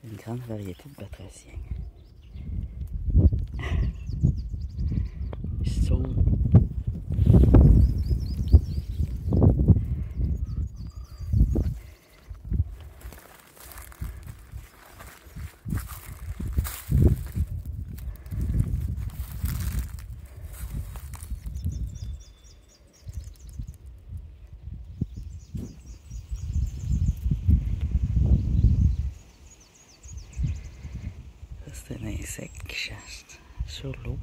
une grande variété de batraciens. Ils sont... C'est un insecte qui chasse sur l'eau.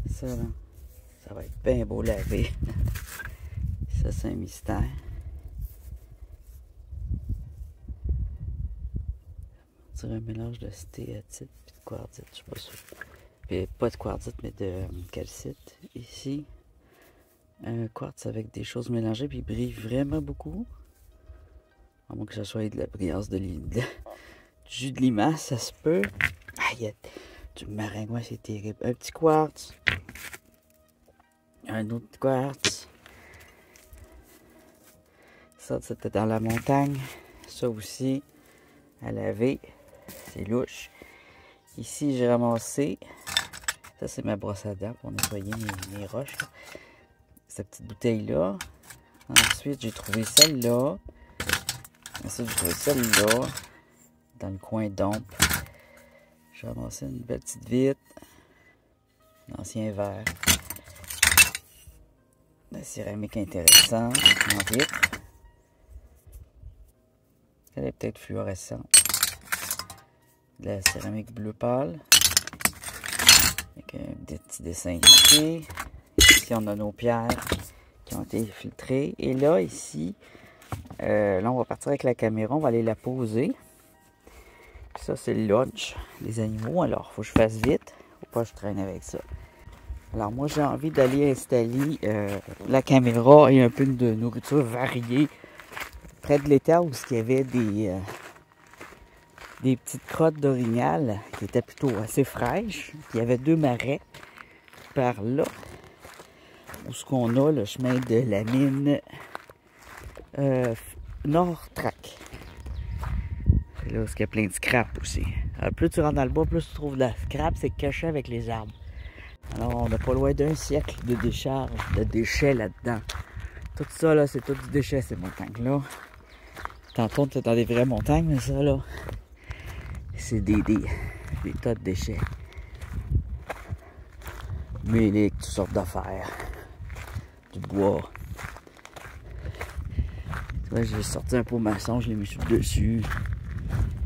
Ça, là, ça va être bien beau laver. Ça, c'est un mystère. On dirait un mélange de stéatite et de quartzite, je suis pas sûr. Puis pas de quartzite, mais de calcite. Ici, un quartz avec des choses mélangées, puis il brille vraiment beaucoup. À moins que ça soit de la brillance du jus de limace, ça se peut. Ah, il y a du maringouin, c'est terrible. Un petit quartz. Un autre quartz. Ça, c'était dans la montagne. Ça aussi, à laver. C'est louche. Ici, j'ai ramassé. Ça, c'est ma brosse à dents pour nettoyer mes roches. Là. Cette petite bouteille-là. Ensuite, j'ai trouvé celle-là. Ensuite, j'ai trouvé celle-là. Dans le coin d'ombre. J'ai ramassé une belle petite vitre. Un ancien verre. La céramique intéressante. En vitre. Elle est peut-être fluorescente. De la céramique bleu pâle. Avec des petits dessins ici. Ici, on a nos pierres qui ont été filtrées. Et là, ici, là, on va partir avec la caméra. On va aller la poser. Puis ça, c'est le lunch des animaux. Alors, il faut que je fasse vite. Faut pas que je traîne avec ça. Alors, moi, j'ai envie d'aller installer la caméra et un peu de nourriture variée près de l'étang où il y avait des petites crottes d'orignal qui étaient plutôt assez fraîches. Puis il y avait 2 marais par là où ce qu'on a le chemin de la mine Nord-Trac. C'est là où il y a plein de scrap aussi. Alors, plus tu rentres dans le bois, plus tu trouves de la scrap, c'est caché avec les arbres. Alors on n'a pas loin d'1 siècle de décharge, de déchets là-dedans. Tout ça là, c'est tout du déchet ces montagnes-là. Tantôt on était dans des vraies montagnes, mais ça là, c'est des tas de déchets. Méliques, toutes sortes d'affaires. Du bois. Tu vois, j'ai sorti un pot maçon, je l'ai mis sur le dessus.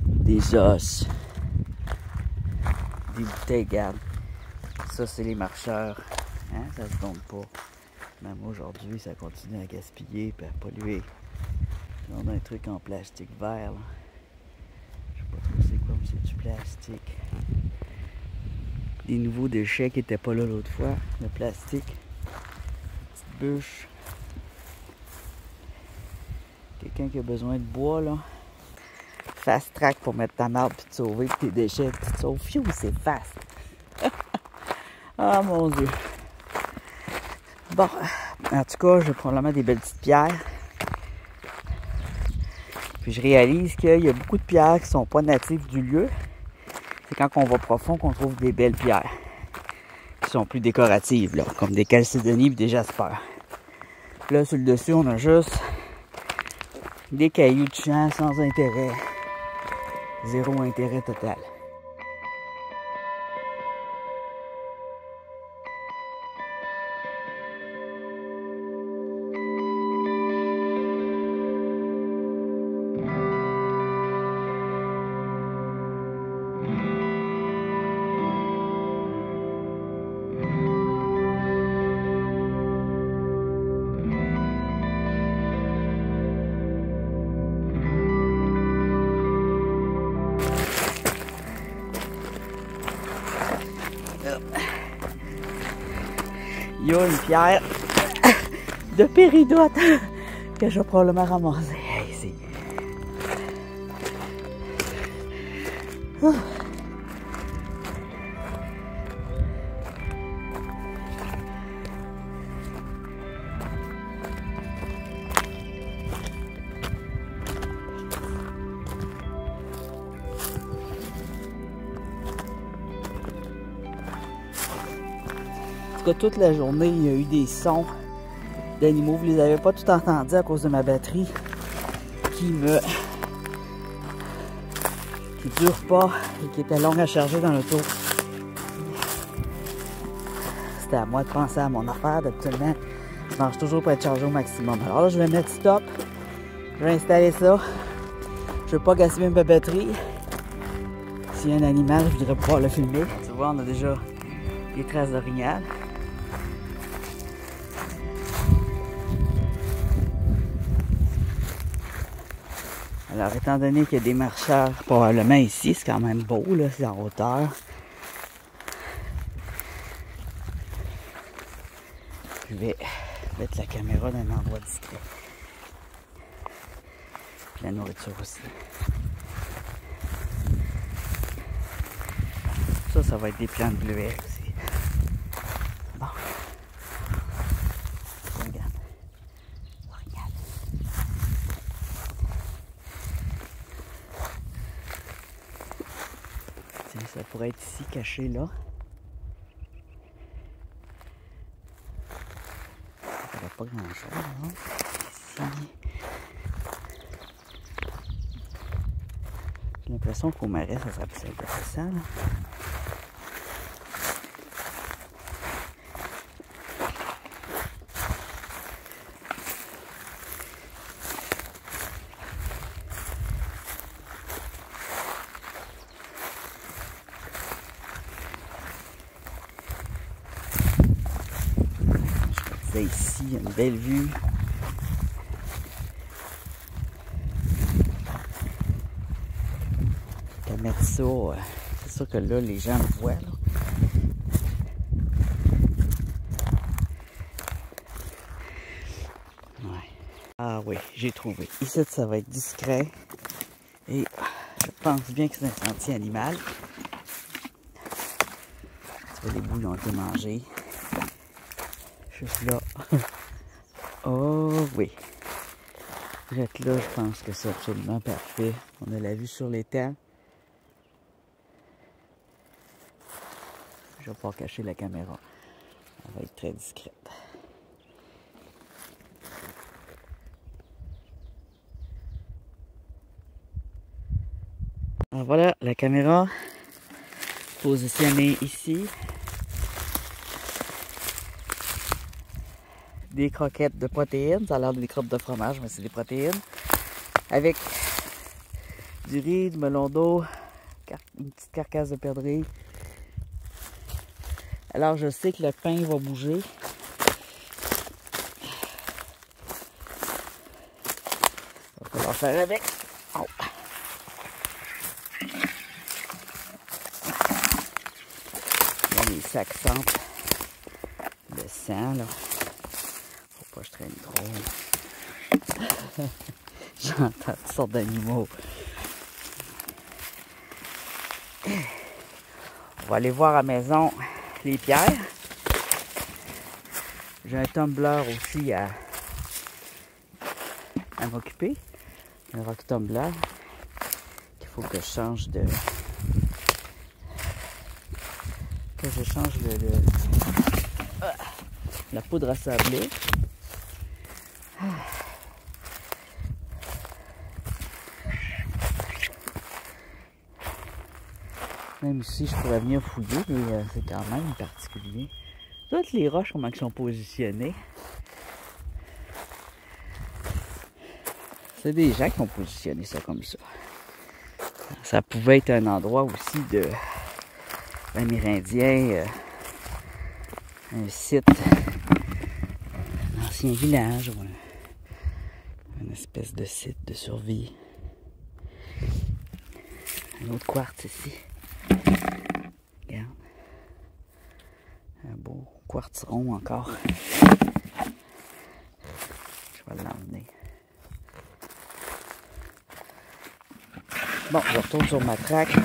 Des os. Des bouteilles, regarde. Ça, c'est les marcheurs. Hein? Ça se compte pas. Même aujourd'hui, ça continue à gaspiller et à polluer. On a un truc en plastique vert. Là. Je sais pas trop c'est quoi, mais c'est du plastique. Des nouveaux déchets qui n'étaient pas là l'autre fois. Le plastique. Petite bûche. Quelqu'un qui a besoin de bois, là. Fast track pour mettre ta marde puis te sauver puis tes déchets. Tu te sauves. Fiou, c'est fast. Ah mon Dieu. Bon, en tout cas, j'ai probablement des belles petites pierres. Puis je réalise qu'il y a beaucoup de pierres qui ne sont pas natives du lieu. C'est quand on va profond qu'on trouve des belles pierres. Qui sont plus décoratives, là, comme des chalcédonies et des jaspers. Là, sur le dessus, on a juste des cailloux de champ sans intérêt. Zéro intérêt total. Il y a une pierre de péridote que je vais probablement ramasser. Hey, c'est... En tout cas, toute la journée, il y a eu des sons d'animaux. Vous les avez pas tout entendus à cause de ma batterie qui dure pas et qui était longue à charger dans l'auto. C'était à moi de penser à mon affaire. D'habituellement, je marche toujours pour être chargé au maximum. Alors là, je vais mettre stop. Je vais installer ça. Je veux pas gaspiller ma batterie. S'il y a un animal, je voudrais pouvoir le filmer. Tu vois, on a déjà des traces d'orignal. Alors, étant donné qu'il y a des marcheurs probablement ici, c'est quand même beau, là, c'est en hauteur. Je vais mettre la caméra dans un endroit discret. La nourriture aussi. Ça va être des plantes bleuets aussi. Bon. Regarde. Regarde. Tiens, ça pourrait être ici, caché là. Ça ne pas grand chose, non? Ici. J'ai l'impression qu'au marais, ça serait plus simple que ça, là. Ici, il y a une belle vue. Je vais mettre ça, c'est sûr que là, les gens le voient. Là. Ouais. Ah oui, j'ai trouvé. Ici, ça va être discret. Et je pense bien que c'est un sentier animal. Tu vois, les boules ont été mangées. Juste là. Oh oui. Direct là, je pense que c'est absolument parfait. On a la vue sur l'étang. Je vais pas cacher la caméra. Elle va être très discrète. Alors voilà, la caméra positionnée ici. Des croquettes de protéines, ça a l'air des crottes de fromage, mais c'est des protéines. Avec du riz, du melon d'eau, une petite carcasse de perdrix, Alors je sais que le pain va bouger. Il va falloir faire avec. Oh. Là, les sacs sentent le sang, là. Faut pas que je traîne trop. J'entends toutes sortes d'animaux. On va aller voir à la maison les pierres. J'ai un tumbler aussi à m'occuper. Un rock tumbler qu'il faut que je change de... la poudre à sabler. Même ici, je pourrais venir fouiller, mais c'est quand même particulier. Toutes les roches, comment elles sont positionnées. C'est des gens qui ont positionné ça comme ça. Ça pouvait être un endroit aussi de l'Amérindien, un site, un ancien village, ou une espèce de site de survie. Un autre quartz ici. Regarde. Un beau quartz rond encore. Je vais l'emmener. Bon, je retourne sur ma traque.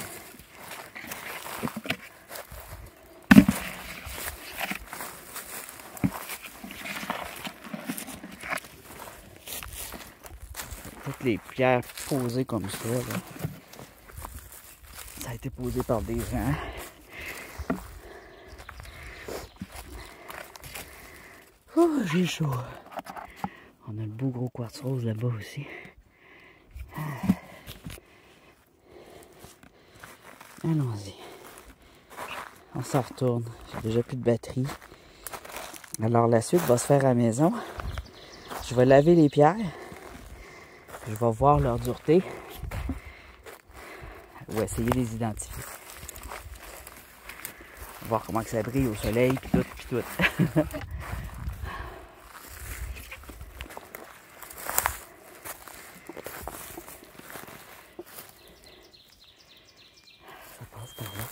Toutes les pierres posées comme ça, là. Ça a été posé par des gens. Oh, j'ai chaud. On a le beau gros quartz rose là-bas aussi. Allons-y. On s'en retourne. J'ai déjà plus de batterie. Alors la suite va se faire à la maison. Je vais laver les pierres. Je vais voir leur dureté. Ou essayer de les identifier. Voir comment que ça brille au soleil, puis tout, puis tout. Ça passe par là.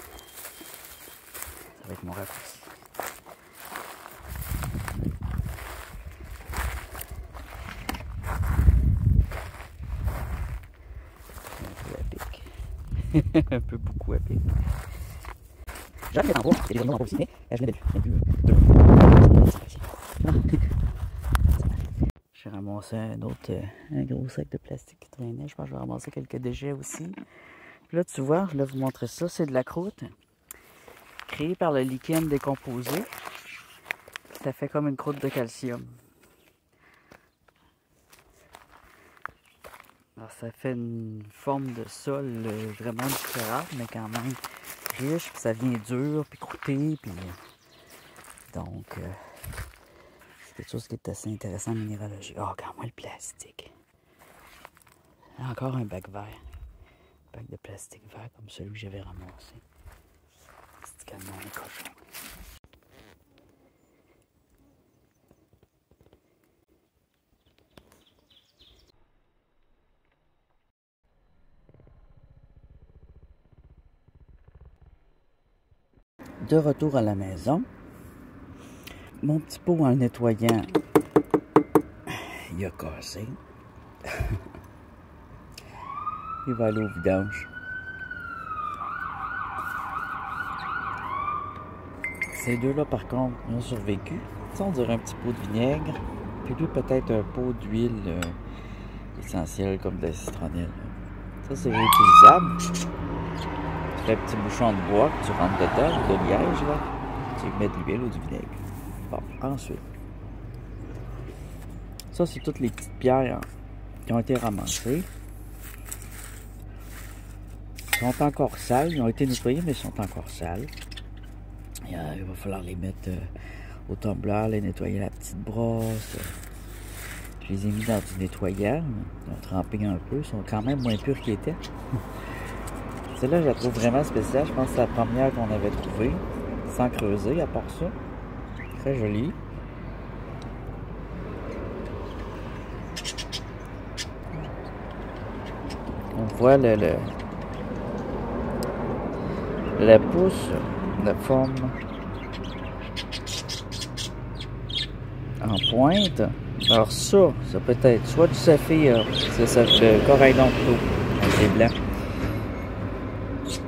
Ça va être mon raccourci. Un peu beaucoup à pic. J'aime les endroits, il y a des endroits aussi, mais je l'ai vu. J'ai ramassé un gros sac de plastique qui traînait. Je pense que je vais ramasser quelques déchets aussi. Puis là, tu vois, je vais vous montrer ça. C'est de la croûte créée par le lichen décomposé. Ça fait comme une croûte de calcium. Alors, ça fait une forme de sol vraiment différente, mais quand même riche, puis ça vient dur, puis croûté, puis donc c'est quelque chose qui est assez intéressant en minéralogie. Oh, regarde-moi le plastique. Encore un bac vert. Un bac de plastique vert comme celui que j'avais ramassé. C'est calmement un cochon. De retour à la maison, mon petit pot en le nettoyant, il a cassé. Il va aller au vidange. Ces deux-là, par contre, ils ont survécu. Ça, on dirait un petit pot de vinaigre. Puis lui, peut-être un pot d'huile essentielle comme de la citronnelle. Ça, c'est réutilisable. Tu fais un petit bouchon de bois que tu rentres dedans, de liège, là. Tu mets de l'huile ou du vinaigre. Bon, ensuite. Ça, c'est toutes les petites pierres qui ont été ramassées. Ils sont encore sales. Ils ont été nettoyés, mais ils sont encore sales. Et, il va falloir les mettre au tumbler, les nettoyer à la petite brosse. Je les ai mis dans du nettoyant. Ils ont trempé un peu. Ils sont quand même moins purs qu'ils étaient. Celle-là, je la trouve vraiment spéciale. Je pense que c'est la première qu'on avait trouvée. sans creuser, à part ça. Très joli. On voit le pouce de forme en pointe. Alors ça peut être soit du saphir, c'est ça, le corail d'enclos avec les blancs. Ça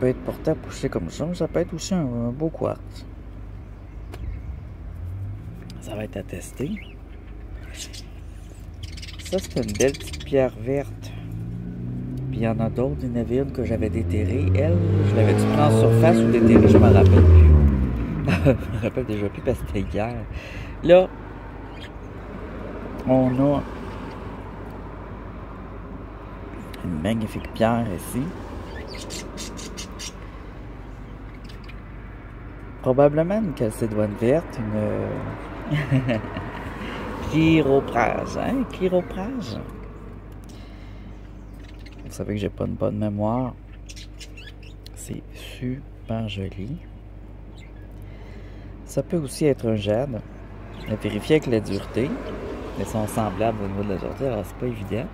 peut être porté à pousser comme ça, mais ça peut être aussi un beau quartz. Ça va être à tester. Ça, c'est une belle petite pierre verte. Puis il y en a d'autres. Il y en avait une que j'avais déterrée. Elle, je l'avais-tu pris en surface ou déterrée? Je m'en rappelle plus. Je me rappelle déjà plus parce que c'était hier. Là, on a une magnifique pierre ici. Probablement une calcédoine verte, une chiroprase, hein? Chiroprase. Vous savez que j'ai pas une bonne mémoire. C'est super joli. Ça peut aussi être un jade. On a vérifié avec la dureté. Elles sont semblables au niveau de la dureté, alors c'est pas évident.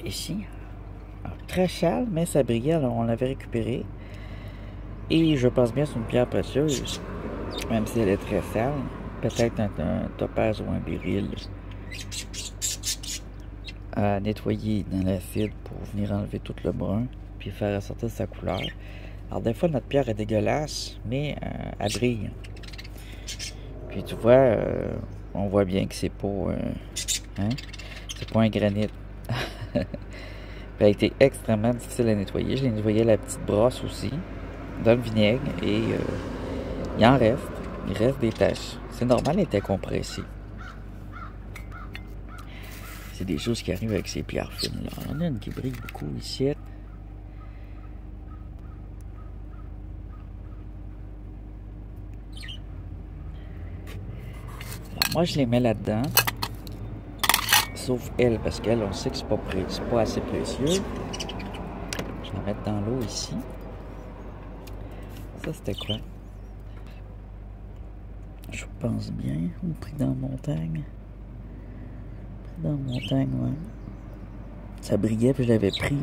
Ici, alors, très sale, mais ça brillait, alors on l'avait récupéré. Et je pense bien que c'est une pierre précieuse, même si elle est très sale. Peut-être un topaz ou un béryl à nettoyer dans l'acide pour venir enlever tout le brun, puis faire ressortir sa couleur. Alors des fois notre pierre est dégueulasse, mais elle brille. Puis tu vois, on voit bien que c'est pas, c'est pas un granit. Elle a été extrêmement difficile à nettoyer. Je l'ai nettoyé à la petite brosse aussi, dans le vinaigre, et il en reste. Il reste des taches. C'est normal, elle était compressée. C'est des choses qui arrivent avec ces pierres fines là. Il y en a une qui brille beaucoup ici. Alors moi je les mets là-dedans. Sauf elle, parce qu'elle, on sait que c'est pas assez précieux. Je vais la mettre dans l'eau ici. Ça c'était quoi? Je pense bien. Ou pris dans la montagne. Dans la montagne, ouais. Ça brillait, puis je l'avais pris.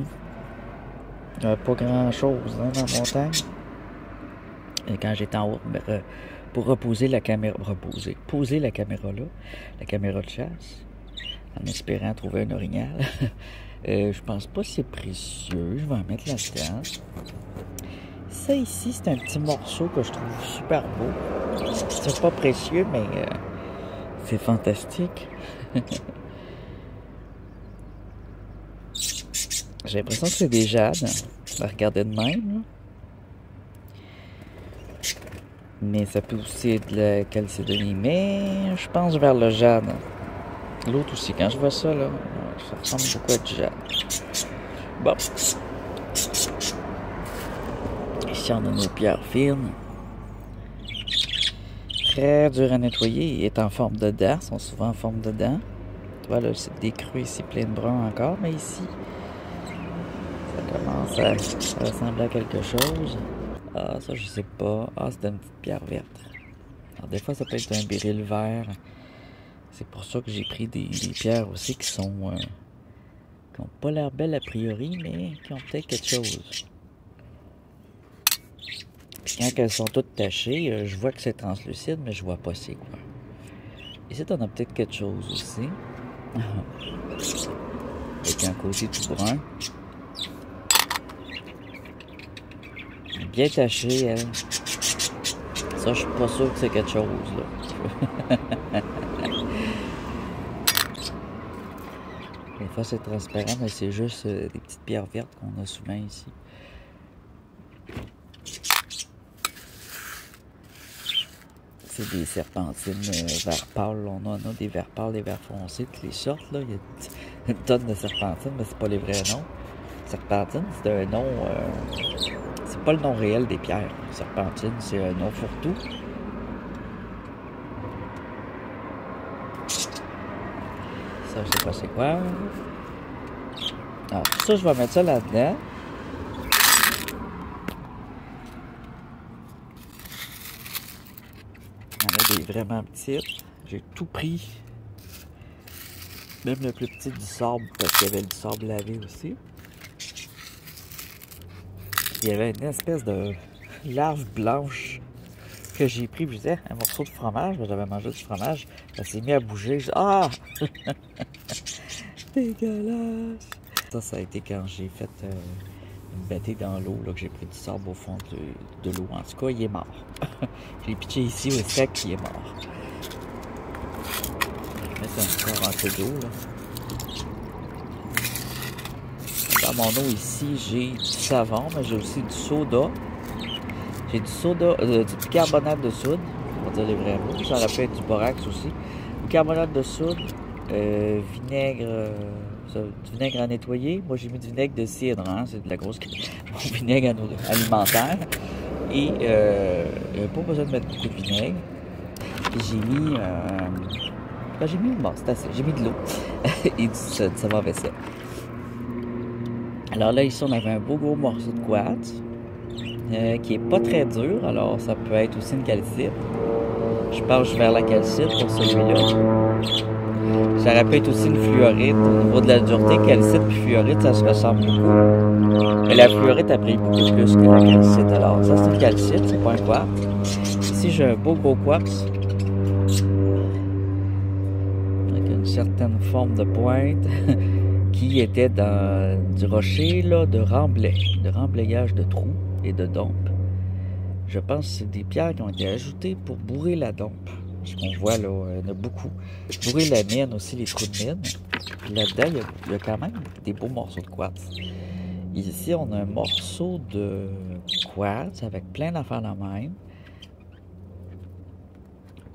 Il n'y avait pas grand-chose dans la montagne. Et quand j'étais en haut, pour poser la caméra là, la caméra de chasse, en espérant trouver un orignal, je pense pas que c'est précieux. Je vais en mettre là-dedans. Ça ici, c'est un petit morceau que je trouve super beau. C'est pas précieux, mais c'est fantastique. J'ai l'impression que c'est des jades. On va regarder de même. Là. Mais ça peut aussi être de la calcédonie. Mais je pense vers le jade. L'autre aussi. Quand je vois ça, là, ça ressemble beaucoup à du jade. Bon. Ici, on a nos pierres fines. Très dur à nettoyer. Il est en forme de dents. Ils sont souvent en forme de dents. Tu vois, là, c'est des creux ici, plein de brun encore. Mais ici, ça commence à ressembler à quelque chose. Ah, ça, je sais pas. Ah, c'est une petite pierre verte. Alors, des fois, ça peut être un béryl vert. C'est pour ça que j'ai pris des pierres aussi qui sont... qui n'ont pas l'air belles a priori, mais qui ont peut-être quelque chose. Puis quand elles sont toutes tachées, je vois que c'est translucide, mais je vois pas c'est quoi. Ici, on a peut-être quelque chose aussi. Avec un côté tout brun. Bien taché, elle. Ça, je suis pas sûr que c'est quelque chose, là. Des fois, c'est transparent, mais c'est juste des petites pierres vertes qu'on a souvent ici. C'est des serpentines vert pâle. On en a des verts pâles, des verts foncés, toutes les sortes, là. Il y a une tonne de serpentines, mais c'est pas les vrais noms. Serpentine, c'est un nom... c'est pas le nom réel des pierres. Serpentine, c'est un nom fourre-tout. Ça, je sais pas c'est quoi. Alors, ça, je vais mettre ça là-dedans. vraiment petite. J'ai tout pris. Même le plus petit du sable, parce qu'il y avait du sable lavé aussi. Il y avait une espèce de larve blanche que j'ai pris. Je disais, un morceau de fromage. J'avais mangé du fromage. Ça s'est mis à bouger. Je dis, ah! Dégueulasse! Ça a été quand j'ai fait une bêtée dans l'eau, que j'ai pris du sable au fond de l'eau. En tout cas, il est mort. J'ai pitché ici au sec, il est mort. Je vais mettre encore un peu d'eau, là. Dans mon eau ici, j'ai du savon, mais j'ai aussi du soda. J'ai du soda, du bicarbonate de soude, on va dire les vrais mots. Ça aurait pu être du borax aussi. Bicarbonate de soude, vinaigre, du vinaigre à nettoyer. Moi, j'ai mis du vinaigre de cidre, hein, c'est de la grosse vinaigre alimentaire. Et pas besoin de mettre beaucoup de vinaigre. Puis j'ai mis, bon, c'est assez. J'ai mis de l'eau et du savon à vaisselle. Alors là, ici, on avait un beau gros morceau de quartz qui est pas très dur. Alors, ça peut être aussi une calcite. Je penche vers la calcite pour celui-là. Ça aurait pu être aussi une fluorite. Au niveau de la dureté, calcite et fluorite, ça se ressemble beaucoup. Mais la fluorite a pris beaucoup plus que la calcite. Alors, ça, c'est une calcite, c'est pas un quartz. Ici, j'ai un beau gros quartz. Avec une certaine forme de pointe. Qui était dans du rocher là, de remblayage de trous et de dompes. Je pense que c'est des pierres qui ont été ajoutées pour bourrer la dompe. Ce qu'on voit là, il y en a beaucoup. Bourrer la mine aussi, les trous de mine. Puis là-dedans, il y a quand même des beaux morceaux de quartz. Ici, on a un morceau de quartz avec plein d'affaires de même.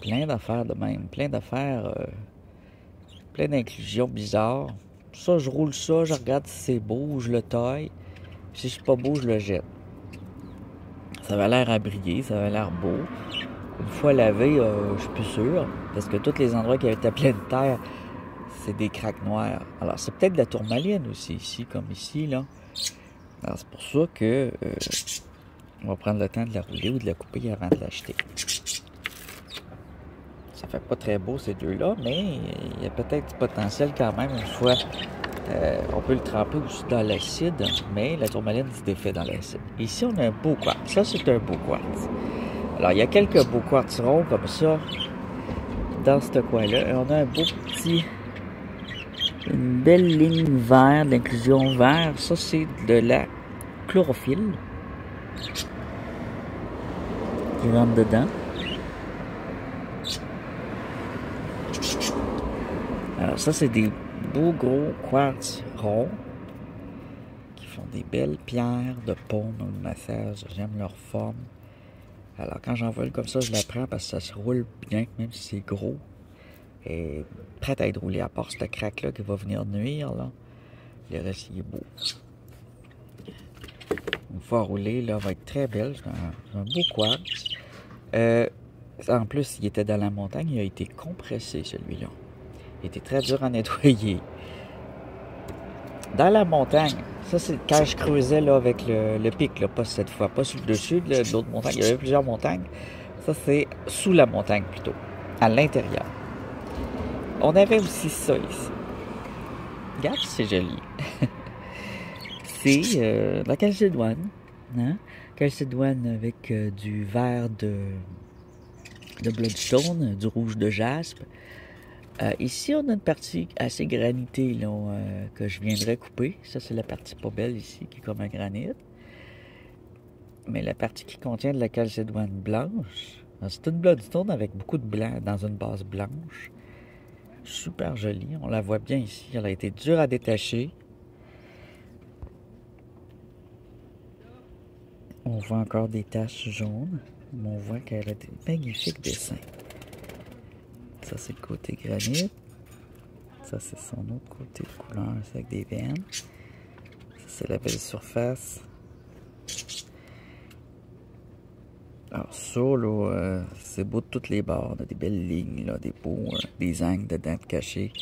Plein d'affaires de même. Plein d'affaires, plein d'inclusions bizarres. Ça, je roule ça, je regarde si c'est beau, je le taille. Si c'est pas beau, je le jette. Ça avait l'air à briller, ça avait l'air beau. Une fois lavé, je suis plus sûr, parce que tous les endroits qui étaient pleins de terre, c'est des craques noires. Alors, c'est peut-être de la tourmaline aussi, ici, comme ici, là. Alors, c'est pour ça que on va prendre le temps de la rouler ou de la couper avant de l'acheter. Ça fait pas très beau ces deux-là, mais il y a peut-être du potentiel quand même. Une fois, on peut le tremper aussi dans l'acide, mais la tourmaline se défait dans l'acide. Ici, on a un beau quartz. Ça, c'est un beau quartz. Alors, il y a quelques beaux quartz ronds comme ça dans ce coin-là. Et on a un beau petit... une belle ligne vert, d'inclusion vert. Ça, c'est de la chlorophylle qui rentre dedans. Alors ça, c'est des beaux gros quartz ronds qui font des belles pierres de paume au massage. J'aime leur forme. Alors quand j'en vole comme ça, je la prends parce que ça se roule bien, même si c'est gros. Et prête à être roulé, à part cette craque-là qui va venir nuire, là. Le reste, il est beau. Une fois roulé, là, va être très belle. C'est un beau quartz. En plus, il était dans la montagne, il a été compressé, celui-là. Il était très dur à nettoyer. Dans la montagne, ça c'est quand je creusais là, avec le pic, là, pas cette fois, pas sur le dessus de l'autre montagne. Il y avait plusieurs montagnes. Ça c'est sous la montagne plutôt, à l'intérieur. On avait aussi ça ici. Regarde, c'est joli. C'est la calcédoine. Hein? Calcédoine avec du vert de bloodstone, du rouge de jaspe. Ici, on a une partie assez granitée là, que je viendrai couper. Ça, c'est la partie pas belle ici, qui est comme un granit. Mais la partie qui contient de la calcédoine blanche, c'est une bloodstone avec beaucoup de blanc dans une base blanche. Super jolie. On la voit bien ici. Elle a été dure à détacher. On voit encore des taches jaunes. Mais on voit qu'elle a des magnifiques dessins. Ça, c'est le côté granit. Ça, c'est son autre côté de couleur, c'est avec des veines. Ça, c'est la belle surface. Alors, ça, là, c'est beau de toutes les bords. On a des belles lignes, là, des beaux, des angles dedans cachés.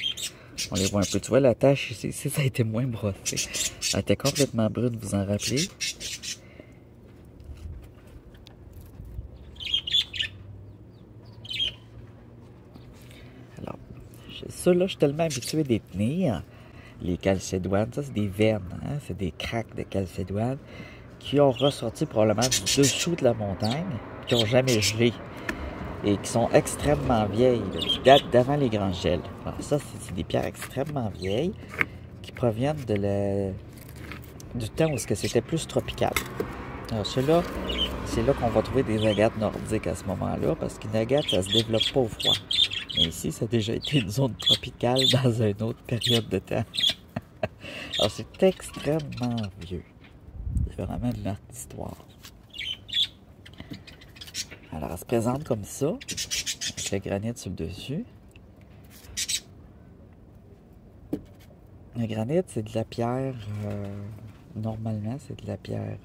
On les voit un peu. Tu vois, la tache ici, ça a été moins brossé. Elle était complètement brune, vous en rappelez? Ça, là, je suis tellement habitué d'y tenir. Les calcédoines, ça, c'est des veines, hein? C'est des craques de calcédoines qui ont ressorti probablement du dessous de la montagne, qui n'ont jamais gelé et qui sont extrêmement vieilles, là, qui datent d'avant les grands gels. Alors ça, c'est des pierres extrêmement vieilles qui proviennent du temps où c'était plus tropical. Alors ceux-là, c'est là qu'on va trouver des agates nordiques à ce moment-là, parce qu'une agate, ça se développe pas au froid. Mais ici, ça a déjà été une zone tropicale dans une autre période de temps. Alors c'est extrêmement vieux. C'est vraiment de notre histoire. Alors elle se présente comme ça, avec le granit sur le dessus. Le granit, c'est de la pierre, normalement, c'est de la pierre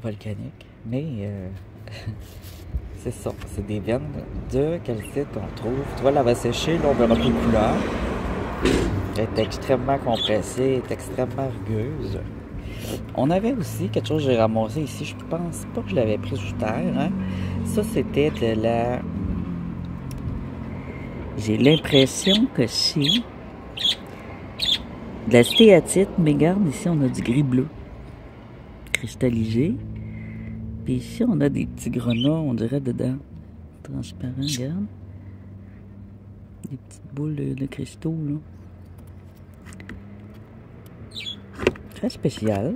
volcanique, mais c'est ça, c'est des veines de calcite qu'on trouve. Tu vois, là, elle va sécher, là, on verra plus de couleur. Elle est extrêmement compressée, elle est extrêmement rugueuse. On avait aussi quelque chose que j'ai ramassé ici, je pense pas que je l'avais pris sous terre, hein. Ça, c'était de la... J'ai l'impression que c'est de la stéatite, mais regarde, ici, on a du gris-bleu cristallisé. Puis ici, on a des petits grenats, on dirait, dedans. Transparents, regarde. Des petites boules de cristaux, là. Très spécial.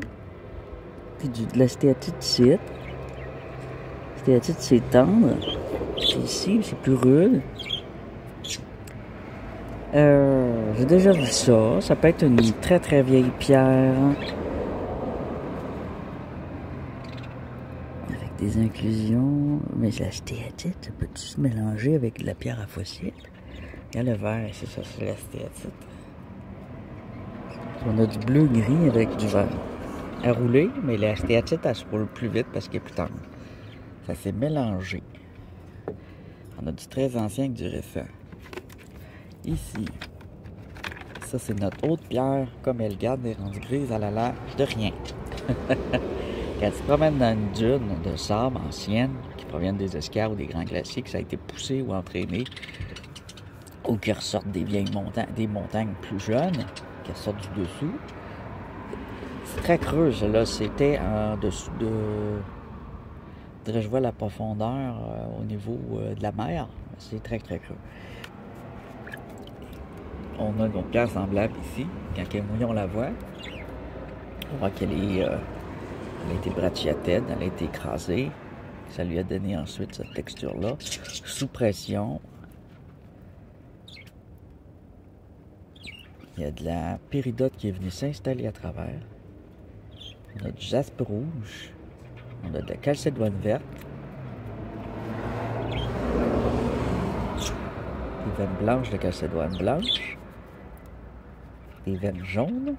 C'est de la stéatite. Stéatite, c'est tendre. Puis ici, c'est plus rude. J'ai déjà vu ça. Ça peut être une très très vieille pierre. Avec des inclusions. Mais la stéatite, ça peut-tu se mélanger avec de la pierre à fossile? Regarde le vert, c'est ça, c'est la stéatite. On a du bleu-gris avec du vert à rouler, mais la stéatite, elle se roule plus vite parce qu'elle est plus tendre. Ça s'est mélangé. On a du très ancien avec du récent. Ici, ça c'est notre haute pierre, comme elle garde, elle est rendue grise, elle a l'air de rien. Quand tu te promènes dans une dune de sable ancienne, qui proviennent des escarres ou des grands glaciers, que ça a été poussé ou entraîné, ou qui ressortent des vieilles montagnes, des montagnes plus jeunes, qui ressortent du dessous, c'est très creux, là, c'était en dessous de... Je vois la profondeur au niveau de la mer, c'est très très creux. On a une pierre semblable ici. Quand elle est mouillée, on la voit. On voit qu'elle est, elle a été brachyatède, elle a été écrasée. Ça lui a donné ensuite cette texture-là. Sous pression. Il y a de la péridote qui est venue s'installer à travers. On a du jaspe rouge. On a de la calcédoine verte. Des veines blanches de calcédoine blanche. Des veines jaunes.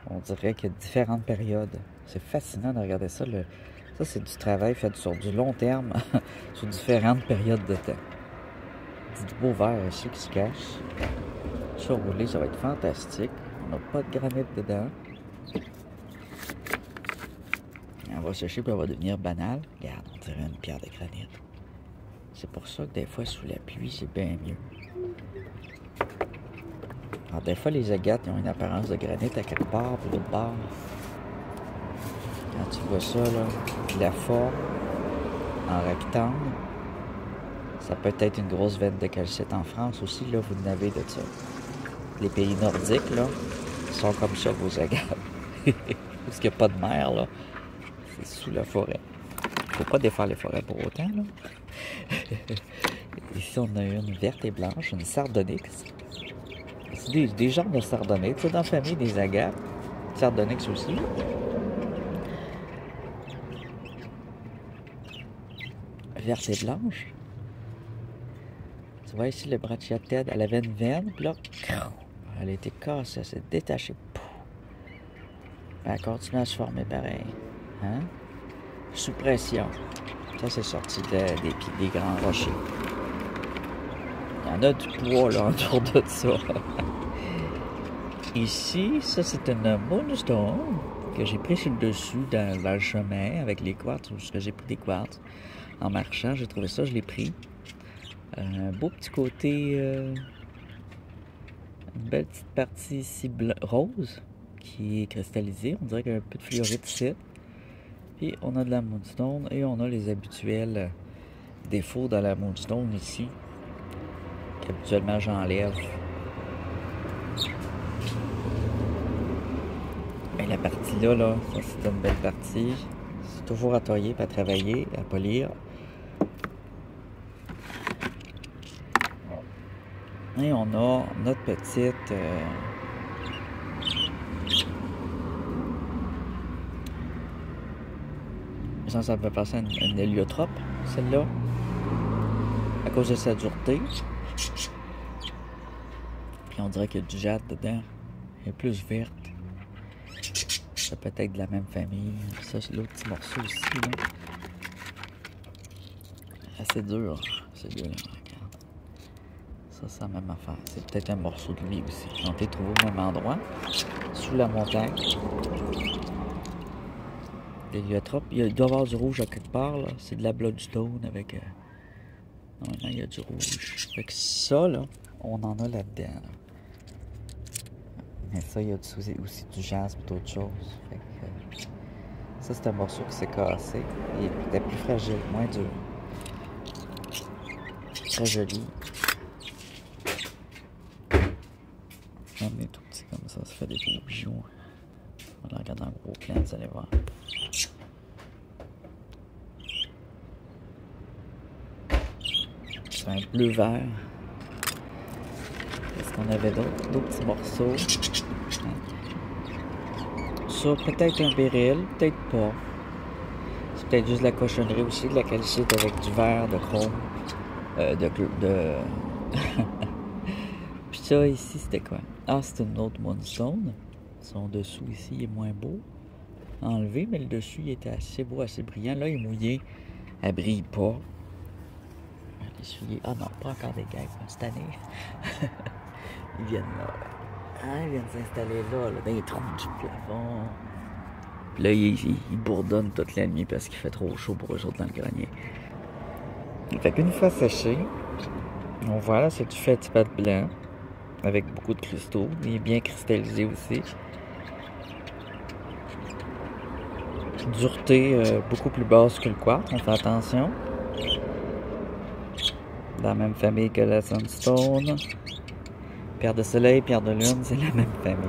On dirait qu'il y a différentes périodes. C'est fascinant de regarder ça. Ça, c'est du travail fait sur du long terme, sur différentes périodes de temps. C'est du beau vert ici qui se cache. Ça roulé, ça va être fantastique. On n'a pas de granit dedans. Elle va sécher puis elle va devenir banale. Regarde, on dirait une pierre de granit. C'est pour ça que des fois, sous la pluie, c'est bien mieux. Alors, des fois, les agates ils ont une apparence de granit à quelque part, puis l'autre part. Quand tu vois ça, là, la forme en rectangle, ça peut être une grosse veine de calcite. En France aussi, là, vous en avez de ça. Les pays nordiques, là, sont comme ça, vos agates. Parce qu'il n'y a pas de mer, là. C'est sous la forêt. Il ne faut pas défaire les forêts pour autant, là. Ici, on a une verte et blanche, une sardonyx. C'est des genres de sardonyx. C'est dans la famille des agates. Sardonyx aussi. Verte et blanche. Tu vois ici, le brachyatède, elle avait une veine, puis là, elle a été cassée, elle s'est détachée. Elle continue à se former pareil. Hein? Sous pression. Ça, c'est sorti des grands rochers. Il y en a du poids là autour de ça. Ici, ça c'est une moonstone que j'ai pris sur le dessus dans le chemin avec les quartz, parce que j'ai pris des quartz. en marchant. J'ai trouvé ça, je l'ai pris. Un beau petit côté, une belle petite partie ici rose qui est cristallisée. On dirait qu'il y a un peu de fluorite ici. Puis on a de la moonstone et on a les habituels défauts dans la moonstone ici, qu'habituellement j'enlève. Et la partie là, ça c'est une belle partie. C'est toujours à tailler, à travailler, à polir. Et on a notre petite ça me fait penser à une héliotrope, celle-là, à cause de sa dureté. Puis on dirait qu'il y a du jade dedans. Elle est plus verte. Ça peut être de la même famille. Ça, c'est l'autre petit morceau aussi, là. Assez dur, celui-là, regarde. Ça, c'est la même affaire. C'est peut-être un morceau de lui aussi. Ils ont été trouvés au même endroit, sous la montagne. L'héliotrope, il doit y avoir du rouge à quelque part, là. C'est de la bloodstone avec... Non, maintenant, il y a du rouge. Fait que ça, là, on en a là-dedans, là. Mais ça, il y a aussi du jaspe et d'autres choses. Fait que, ça, c'est un morceau qui s'est cassé. Il était plus fragile, moins dur. Très joli. Même des tout petits comme ça fait des beaux bijoux. On la regarde en gros plan, vous allez voir. C'est un bleu vert. Est-ce qu'on avait d'autres petits morceaux? Ça, peut-être un béryl, peut-être pas. C'est peut-être juste de la cochonnerie aussi, de la calcite avec du verre, de chrome, Puis ça, ici, c'était quoi? Ah, c'est une autre moonstone. Son dessous, ici, il est moins beau. Enlevé, mais le dessus, il était assez beau, assez brillant. Là, il est mouillé. Elle brille pas. Ah non, pas encore des guêpes cette année. Ils viennent là. Ah, ils viennent s'installer là, dans les trous du plafond. Puis là, ils bourdonnent toute la nuit parce qu'il fait trop chaud pour eux autres dans le grenier. Fait qu'une fois séché, on voit là, c'est du fétipat blanc avec beaucoup de cristaux. Il est bien cristallisé aussi. Dureté beaucoup plus basse que le quartz, on fait attention. Dans la même famille que la Sunstone. Pierre de soleil, pierre de lune, c'est la même famille.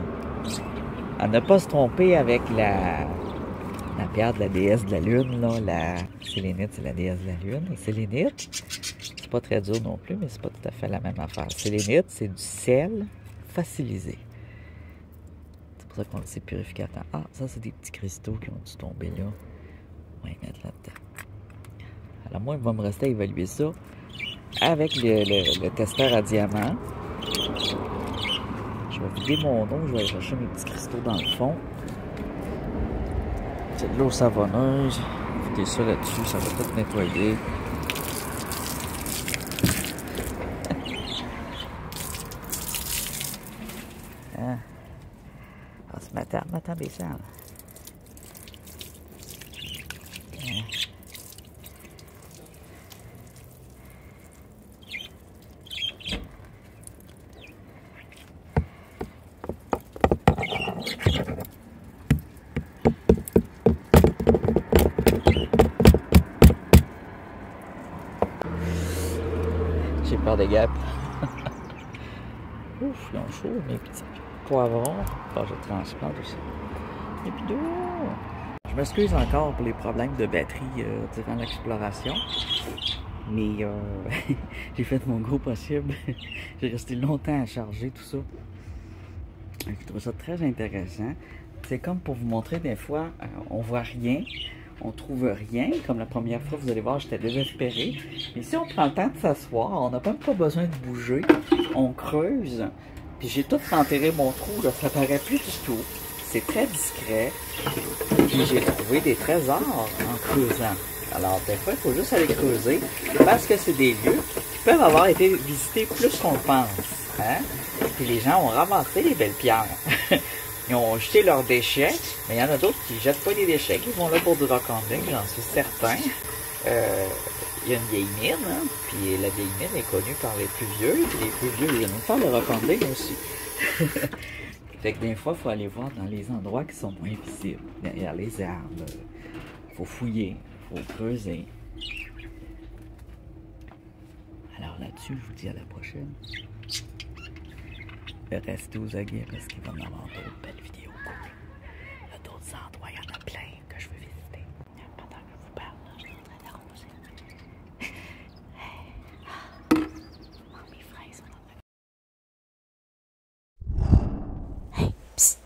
À ne pas se tromper avec la pierre de la déesse de la lune, là, la sélénite, c'est la déesse de la lune. Et sélénite, c'est pas très dur non plus, mais c'est pas tout à fait la même affaire. Sélénite, c'est du sel fossilisé. C'est pour ça qu'on le sait purificateur. Ah, ça, c'est des petits cristaux qui ont dû tomber là. On va les mettre là-dedans. Alors moi, il va me rester à évaluer ça avec le testeur à diamant. Je vais vider mon eau, je vais aller chercher mes petits cristaux dans le fond. C'est de l'eau savonneuse. Mettez ça là-dessus, ça va tout nettoyer. Hein? Ah, ce matin, baissant. Hein? J'ai peur des guêpes. Ouf, ils ont chaud, mes petits poivrons. Enfin, je transplante aussi. Et puis je m'excuse encore pour les problèmes de batterie durant l'exploration. Mais j'ai fait mon gros possible. J'ai resté longtemps à charger tout ça. Je trouve ça très intéressant. C'est comme pour vous montrer des fois, on voit rien. On trouve rien, comme la première fois, vous allez voir, j'étais désespéré. Mais si on prend le temps de s'asseoir, on n'a même pas besoin de bouger. On creuse. Puis j'ai tout enterré mon trou, là, ça paraît plus du tout. C'est très discret. Puis j'ai trouvé des trésors en creusant. Alors, des fois, il faut juste aller creuser, parce que c'est des lieux qui peuvent avoir été visités plus qu'on le pense. Hein? Puis les gens ont ramassé les belles pierres. Ils ont jeté leurs déchets, mais il y en a d'autres qui ne jettent pas les déchets, qui vont là pour du rock'n'roll, j'en suis certain. il y a une vieille mine, hein, puis la vieille mine est connue par les plus vieux, puis les plus vieux viennent faire le recording aussi. Fait que des fois, il faut aller voir dans les endroits qui sont moins visibles, derrière les arbres. Faut fouiller, faut creuser. Alors là-dessus, je vous dis à la prochaine. Restez aux aguets parce qu'il va y avoir d'autres belles vidéos cool. Il y a d'autres endroits, il y en a plein que je veux visiter. Pendant que je vous parle, je suis en train d'arroser. Oh, mes fraises sont en train de... Hey, psst!